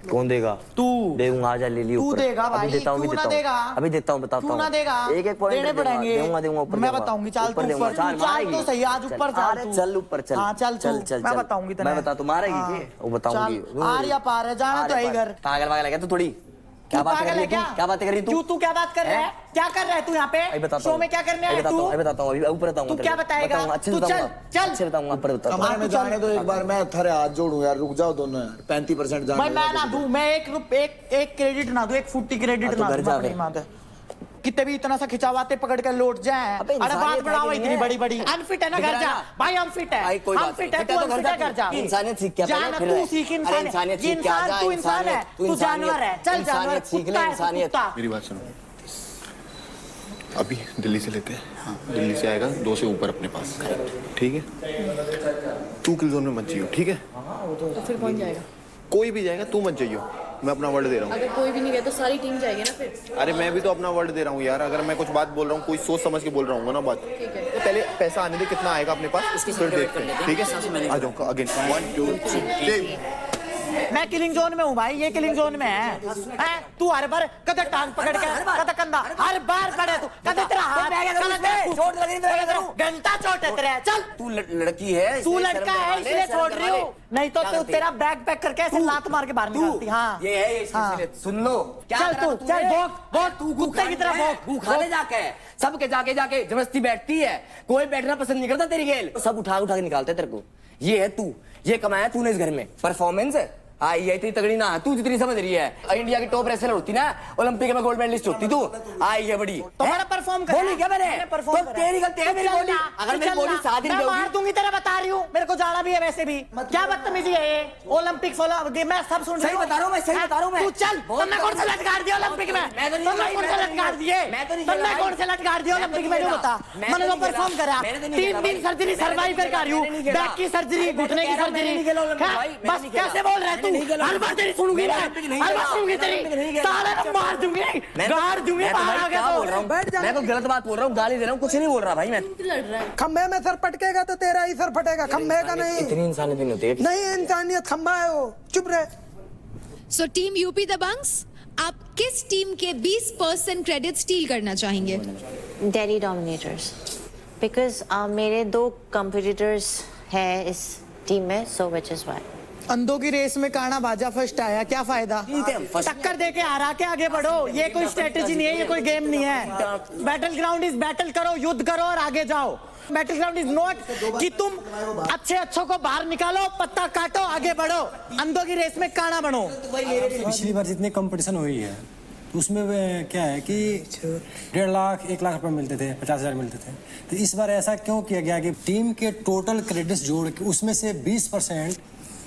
कौन देगा? तू देगा। आ जा, ले ली। तू देगा भाई। देता हूँ, क्यों ना देगा? अभी देता हूँ, बताता हूँ। क्यों ना देगा? एक पॉइंट देने पड़ेंगे। दूंगा ऊपर। मैं बताऊंगी। चाल तू ऊपर, चाल तो सही। आज ऊपर चाल। चल ऊपर चल। हाँ चल। मैं बताऊंगी। मैं बता, तुम मारेगी वो बताऊंगी। आर या पार है, जाना तो है घर। पागल है क्या तू? थोड़ी क्या बात कर रही है? क्या बातें कर रही तू? तू क्या बात कर रहा है? क्या कर रहा है तू यहाँ पे? शो में क्या करने आया तू? बताता हूँ, अभी ऊपर बताऊंगा। तू क्या बताएगा? अच्छे तू चल अच्छे बताऊंगा। ऊपर बताता कमरे में जाने दो एक बार, मैं थारे हाथ जोड़ूं यार। रुक जाओ दोनों यार। 35% जाने भाई मैं ना दूं, मैं एक क्रेडिट ना दूं, 1 फुट क्रेडिट ना दूं। कितने भी इतना सा खिंचावाते पकड़ कर लौट जाए। अरे बात बढ़ाओ इतनी बड़ी। अनफिट है ना, घर जा भाई। अनफिट है, अनफिट है तू, अनफिट है, घर जा। इंसानियत सीख क्या? जाना तू सीख। इंसानियत सीख क्या? तू इंसान है, तू जानवर है। चल जानवर सीख ले इंसानियत। मेरी बात सुनो, अभी दिल्ली से लेते हैं। हाँ, दिल्ली से आएगा 2 से ऊपर अपने पास। ठीक है, तू किल जोन में मत जाइयो। ठीक है, तो फिर कौन जाएगा? कोई भी जाएगा, तू मत जाइयो। मैं अपना वर्ड दे रहा हूँ। अगर कोई भी नहीं गया तो सारी टीम जाएगी ना फिर। अरे मैं भी तो अपना वर्ड दे रहा हूँ यार। अगर मैं कुछ बात बोल रहा हूँ, कोई सोच समझ के बोल रहा हूँ ना बात। तो पहले पैसा आने दे, कितना आएगा अपने पास, फिर देखते हैं। ठीक है, आ जाओ अगेन। 1 2 3। मैं किलिंग जोन में हूँ भाई, ये किलिंग जोन में है। तू हर बार कदर टांग पकड़ के, कदर कंधा, हर बार खड़े तू। कदर तेरा हाथ चोट लगी घंटा चोट है तेरे। चल तू लड़की है, तू लड़का है इसलिए छोड़ रही हूँ, नहीं तो तू तेरा बैग पैक करके ऐसे लात मार के बाहर निकालती। हाँ ये है ये सिलसिले। सुन लो, चल तू चल भोग तू कुत्ते की तरह भोग। खाने जाके सबके जाके जबरदस्ती बैठती है। कोई बैठना पसंद नहीं करता तेरी खेल, सब उठा के निकालते तेरे को। ये है तू, ये कमाया तूने इस घर में। परफॉर्मेंस है, हाँ ये इतनी तगड़ी ना तू जितनी समझ रही है। इंडिया की टॉप रेसलर होती ना, ओलंपिक में गोल्ड मेडलिस्ट होती तू। आई है बड़ी तो मैंने परफॉर्म करा। बोली क्या मैंने? तो तेरी गलती है मेरी बोली। अगर मेरी बोली शादी मैं मार दूंगी तेरा, बता रही हूँ। मेरे को जाना भी है वैसे भी। क्या बदतमीजी है ये? ओलंपिक फॉलो मैं सब सुन रही हूँ। सही बता रहा हूँ मैं, सही बता रहा हूँ मैं। तू चल, तुमने कौन से लटकार दिए ओलंपिक में? तुमने कौन से लटकार दिए? तुमने कौन से लटकार दिए ओलंपिक में? जो बता। मैंने तो परफॉर्म करा, 3 दिन सर्जरी सर्वाइव कर रही हूँ, बैक की सर्जरी, घुटने की सर्जरी। बस कैसे बोल रहा है तू? हर बार तेरी सुनूंगी मैं, हर बार सुनूंगी तेरी। साले मार दूंगी, गाड़ दूंगी। बाहर आ गया तो मैं तो गलत बात बोल रहा हूँ, गाली दे रहा हूँ, कुछ नहीं बोल रहा भाई मैं। खंबे में सर पटकेगा तो तेरा ही सर फटेगा, खंबे का नहीं। इतनी इंसानियत नहीं होती है। नहीं इंसानियत, खंबा है वो, चुप रहे। सो टीम यूपी दबंग्स, आप किस टीम के 20% क्रेडिट स्टील करना चाहेंगे? दिल्ली डोमिनेटर्स, बिकॉज मेरे 2 कंपटीटर्स हैं इस टीम में, सो विच इज व्हाई। अंधों की रेस में काना बाजा फर्स्ट आया, क्या फायदा? टक्कर देके हरा के आगे बढ़ो। ये कोई स्ट्रेटेजी नहीं है, ये कोई गेम नहीं है। बैटल ग्राउंड इज बैटल करो, युद्ध करो और आगे जाओ। बैटल ग्राउंड इज नॉट कि तुम अच्छों को बाहर निकालो, पत्ता काटो, आगे बढ़ो। अंधों की रेस में काना बनो। पिछली बार जितनी कंपटीशन हुई है उसमें क्या है कि 1.5 लाख 1 लाख रुपए मिलते थे, 50,000 मिलते थे। तो इस बार ऐसा क्यों किया गया कि टीम के टोटल क्रेडिट्स जोड़ के उसमें से 20%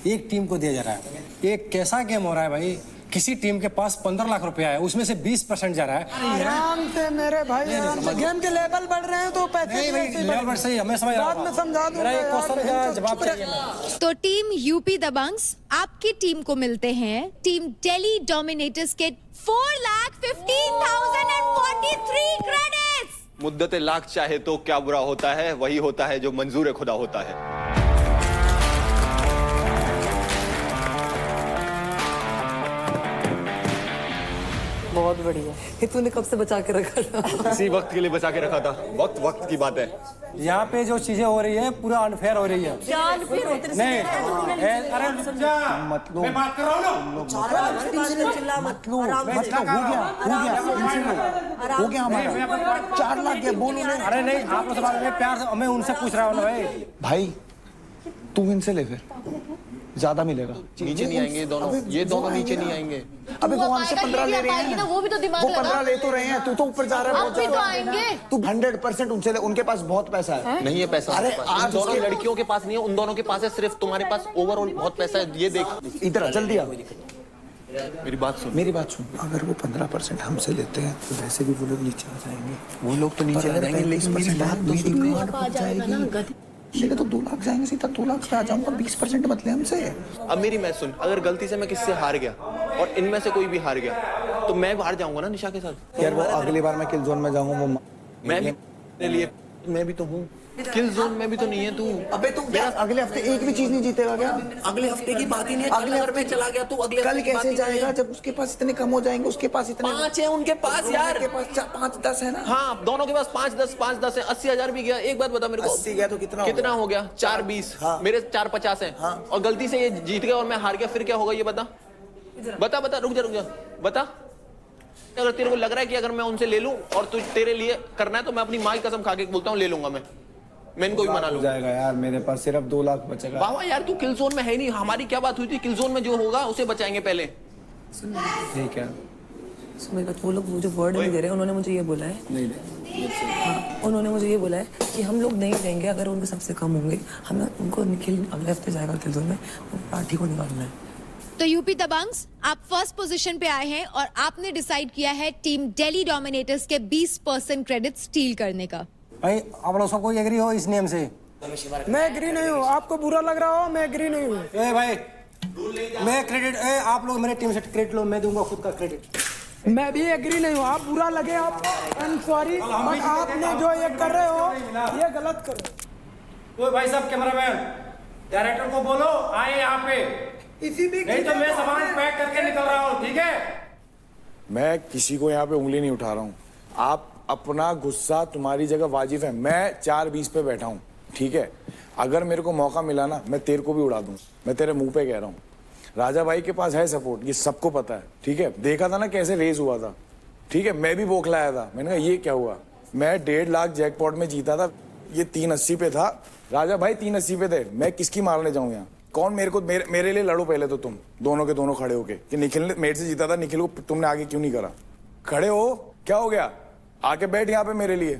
एक टीम को दिया जा रहा है? ये कैसा गेम हो रहा है भाई? किसी टीम के पास 15 लाख रुपया है, उसमें से 20% जा रहा है। आराम से मेरे भाई, गेम के लेवल बढ़ रहे हैं तो पैसे लेवल सही, हमें समझ बाद में समझा दूंगा। मेरा एक क्वेश्चन का जवाब चाहिए। तो टीम यूपी दबंग्स, आपकी टीम को मिलते हैं टीम दिल्ली डोमिनेटर्स के 4,15,043 क्रेडिट्स। मुद्दत लाख चाहे तो क्या बुरा होता है, वही होता है जो मंजूर खुदा होता है। बहुत बढ़िया। ये तूने कब से बचा के रखा था? इसी वक्त के लिए बचा के रखा था। वक्त की बात है। यहाँ पे जो चीजें हो रही है पूरा अनफेयर हो रही है। नहीं, अरे मत लो, मैं बात कर रहा हूँ ना। हो गया हमारा 4 लाख गया, बोलो नहीं। अरे नहीं, आप लोग से प्यार से मैं उनसे पूछ रहा हूँ ना भाई तू इनसे ले, फिर ज्यादा मिलेगा। नीचे नहीं आएंगे दोनों, ये दोनों नीचे नहीं आएंगे। अबे वो हमसे 15 ले रहे हैं, वो भी तो दिमाग वो 15 ले तो रहे हैं, तू तो ऊपर जा रहा है। आप भी तो आएंगे। तू 100% उनसे ले, उनके पास बहुत पैसा है। नहीं है पैसा। अरे आज दोनों लड़कियों के पास नहीं है, उन दोनों के पास है। सिर्फ तुम्हारे पास ओवरऑल बहुत पैसा है। ये देख, इधर आ, जल्दी आ। मेरी बात सुन। मेरी बात सुन, अगर वो 15% हमसे लेते हैं तो वैसे भी वो लोग नीचे आ जाएंगे। वो लोग तो नीचे आ जाएंगे, लेकिन मेरी बात तो सुन। लेकिन तो 2 लाख जाएंगे, सीधा 2 लाख पे आ जाऊंगा। 20% मत ले हमसे। अब मेरी मैं सुन, अगर गलती से मैं किससे हार गया और इनमें से कोई भी हार गया तो मैं हार जाऊंगा ना निशा के साथ। यार वो अगली बार मैं किल जोन में जाऊंगा, वो मैं भी तेरे लिए, मैं भी तो हूँ किल जोन में भी तो नहीं है तू। अबे तू अगले हफ्ते एक भी चीज नहीं जीतेगा क्या? अगले हफ्ते की बात ही नहीं है। अगले हफ्ते चला गया तू, अगले कल कैसे जाएगा जब उसके पास इतने कम हो जाएंगे? उसके पास इतने 5 है उनके पास यार, के पास 5-10 है ना। हाँ, दोनों के पास 5-10 है। 80,000 भी गया। एक बात बता मेरे को, 80 गया तो कितना हो गया? 4-20। मेरे 4-50 है। और गलती से ये जीत गया और मैं हार गया, फिर क्या होगा ये बता। बता रुक जा बता। अगर तेरे को लग रहा है कि अगर मैं उनसे ले लूं और तू तेरे लिए करना है तो मैं अपनी माँ की कसम खा के बोलता हूँ ले लूंगा मैं इनको भी मना लूंगा। जाएगा यार, मेरे पास सिर्फ 2 लाख बचेगा। बाबा यार तू किल जोन में है नहीं। हमारी क्या बात हुई थी, किल जोन में जो होगा उसे बचाएंगे पहले। ठीक है, वो लोग मुझे वर्ड नहीं दे रहे। उन्होंने मुझे ये बोला है, हाँ, उन्होंने मुझे ये बोला है कि हम लोग नहीं देंगे अगर उनके सबसे कम होंगे। हमें उनको निखिल अगले हफ्ते जाएगा किल जोन में, पार्टी को निकालना है। तो यूपी दबंग्स, आप फर्स्ट पोजीशन पे आए हैं और आपने डिसाइड किया है टीम दिल्ली डोमिनेटर्स के 20% क्रेडिट स्टील करने का। भाई आप लोग सबको एग्री हो इस नियम से? मैं एग्री नहीं हूँ। आपको बुरा लग रहा हो, मैं एग्री नहीं हूँ। ए भाई, मैं क्रेडिट, आप लोग मेरे टीम से क्रेडिट लो, मैं दूंगा खुद का क्रेडिट। मैं भी एग्री नहीं हूँ। आप बुरा लगे, आप आई एम सॉरी, बट आपने जो ये कर रहे हो ये गलत करो। तो भाई साहब कैमरामैन, डायरेक्टर को बोलो आए यहाँ पे, इसी भी नहीं तो मैं सामान पैक करके निकल रहा हूँ। ठीक है, मैं किसी को यहाँ पे उंगली नहीं उठा रहा हूँ। आप अपना गुस्सा, तुम्हारी जगह वाजिब है। मैं 4-20 पे बैठा हूँ, ठीक है। अगर मेरे को मौका मिला ना, मैं तेरे को भी उड़ा दूँ। मैं तेरे मुंह पे कह रहा हूँ। राजा भाई के पास है सपोर्ट, ये सबको पता है, ठीक है। देखा था ना कैसे रेस हुआ था, ठीक है। मैं भी बौखलाया था, मैंने कहा ये क्या हुआ। मैं 1.5 लाख जैकपॉट में जीता था, ये 380 पे था। राजा भाई 380 पे थे। मैं किसकी मारने जाऊँ यहाँ? कौन मेरे लिए लड़ो पहले तो तुम दोनों के दोनों खड़े होके कि निखिल ने मेरे से जीता था, निखिल को तुमने आगे क्यों नहीं करा? खड़े हो, क्या हो गया? आके बैठ यहाँ पे मेरे लिए।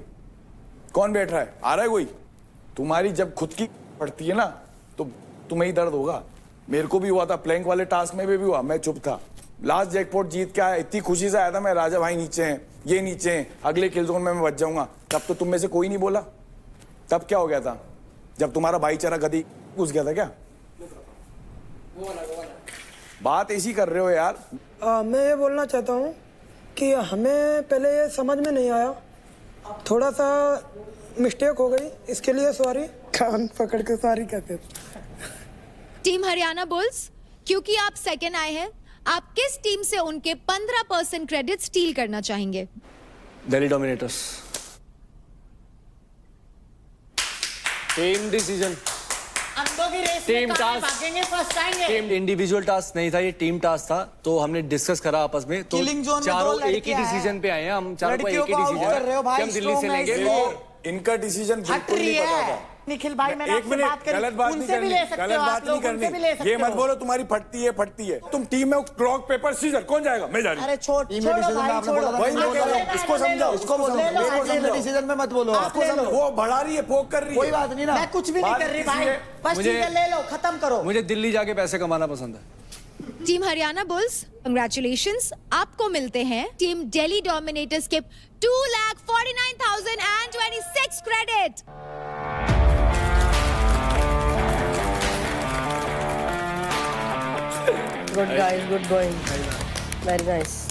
कौन बैठ रहा है? आ रहा है कोई? तुम्हारी जब खुद की पड़ती है ना तो तुम्हें ही दर्द होगा। मेरे को भी हुआ था, प्लैंक वाले टास्क में भी हुआ, मैं चुप था। लास्ट जैकपॉट जीत के आया, इतनी खुशी से आया था मैं, राजा भाई नीचे हैं, ये नीचे हैं, अगले किल जोन में मैं बच जाऊंगा। तब तो तुम में से कोई नहीं बोला। तब क्या हो गया था? जब तुम्हारा भाईचारा गदी घुस गया था क्या? बात ऐसी कर रहे हो यार। मैं ये बोलना चाहता हूँ कि हमें पहले ये समझ में नहीं आया, थोड़ा सा मिस्टेक हो गई, इसके लिए सॉरी। कान पकड़ के सॉरी कहते। टीम हरियाणा बुल्स, क्योंकि आप सेकंड आए हैं, आप किस टीम से उनके 15% क्रेडिट स्टील करना चाहेंगे? Delhi dominators. Team decision, team task, team individual task नहीं था, ये टीम टास्क था। तो हमने डिस्कस करा आपस में, तो चारों एक ही डिसीजन पे आए हैं। हम चारों का एक ही डिसीजन कि हम दिल्ली से लेंगे। इनका डिसीजन बिल्कुल नहीं पता था। निखिल भाई, मैंने एक मिनट, गलत बात नहीं करनी, गलत बात नहीं करनी। ये मत बोलो तुम्हारी फटती है, फटती है। तुम टीम में रॉक पेपर सीजर कौन जाएगा? मैं जा रही हूं। अरे छोड़ो भाई, वही मैं कह रहा हूं, इसको समझाओ, इसको समझाओ। डिसीजन में मत बोलो। वो बढ़ा रही है, पोक कर रही है। कोई बात नहीं ना, मैं कुछ भी नहीं कर रही भाई, बस चीजें ले लो, खत्म करो। मुझे दिल्ली जाके पैसे कमाना पसंद है। टीम हरियाणा बुल्स, कंग्रेचुलेशंस, आपको मिलते हैं टीम दिल्ली डोमिनेटर्स के 2,49,026 credit. Good guys, good going, very nice.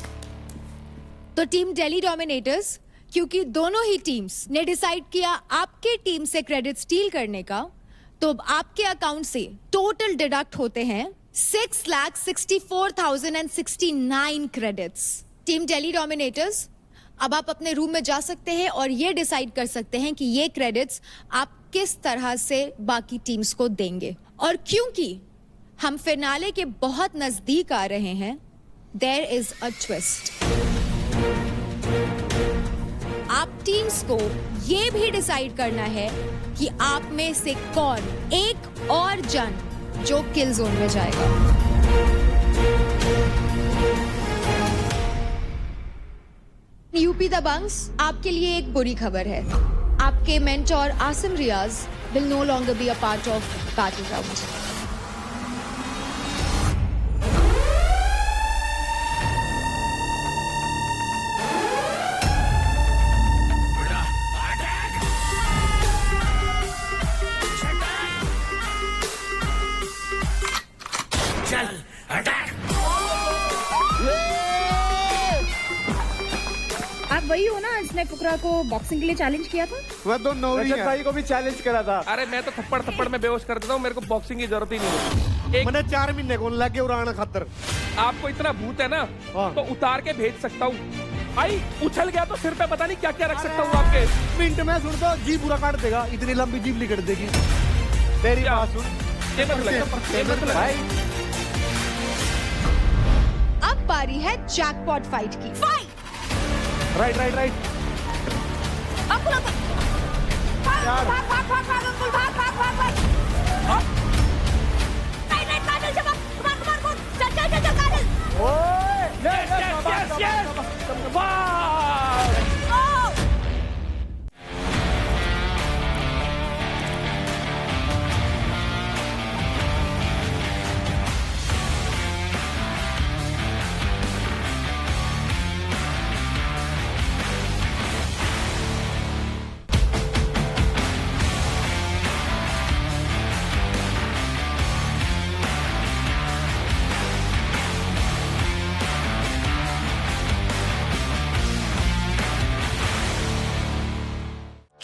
तो टीम दिल्ली डोमिनेटर्स, क्योंकि दोनों ही टीम्स ने डिसाइड किया आपके टीम से क्रेडिट स्टील करने का, तो अब आपके अकाउंट से टोटल डिडक्ट होते हैं 6,64,069 क्रेडिट्स। टीम दिल्ली डोमिनेटर्स, अब आप अपने रूम में जा सकते हैं और ये डिसाइड कर सकते हैं कि ये क्रेडिट्स आप किस तरह से बाकी टीम्स को देंगे। और क्योंकि हम फिनाले के बहुत नजदीक आ रहे हैं, देयर इज अ ट्विस्ट। आप टीम्स को ये भी डिसाइड करना है कि आप में से कौन एक और जन जो किल जोन में जाएगा। यूपी दबंग्स, आपके लिए एक बुरी खबर है। आपके mentor Asim Riaz will no longer be a part of battleground. आप वही हो ना जिसने फुकरा को बॉक्सिंग के लिए चैलेंज किया था? वह तो नौरी भाई को भी चैलेंज करा था। अरे मैं तो थप्पड़ में बेहोश कर देता हूँ, मेरे को बॉक्सिंग की जरूरत ही नहीं है। मैंने 4 महीने को लगे उड़ाना खातर। आपको इतना भूत है ना तो उतार के भेज सकता हूँ। भाई उछल गया तो सिर पे पता नहीं क्या क्या रख सकता हूँ आपके। मिनट में सुन तो जी पूरा काट देगा, इतनी लंबी जीभ निकल देगी। तेरी बात सुन, ये मत लगा। अब बारी है जैकपॉट फाइट की। फाइट! राइट। अंकुल भाग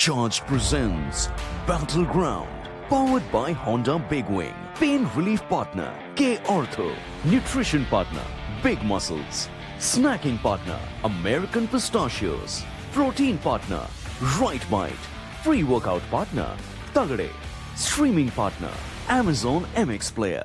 Charge presents Battleground, powered by Honda Big Wing. Pain relief partner K Ortho. Nutrition partner Big Muscles. Snacking partner American Pistachios. Protein partner Right Bite. Free workout partner Tagade. Streaming partner Amazon MX Player.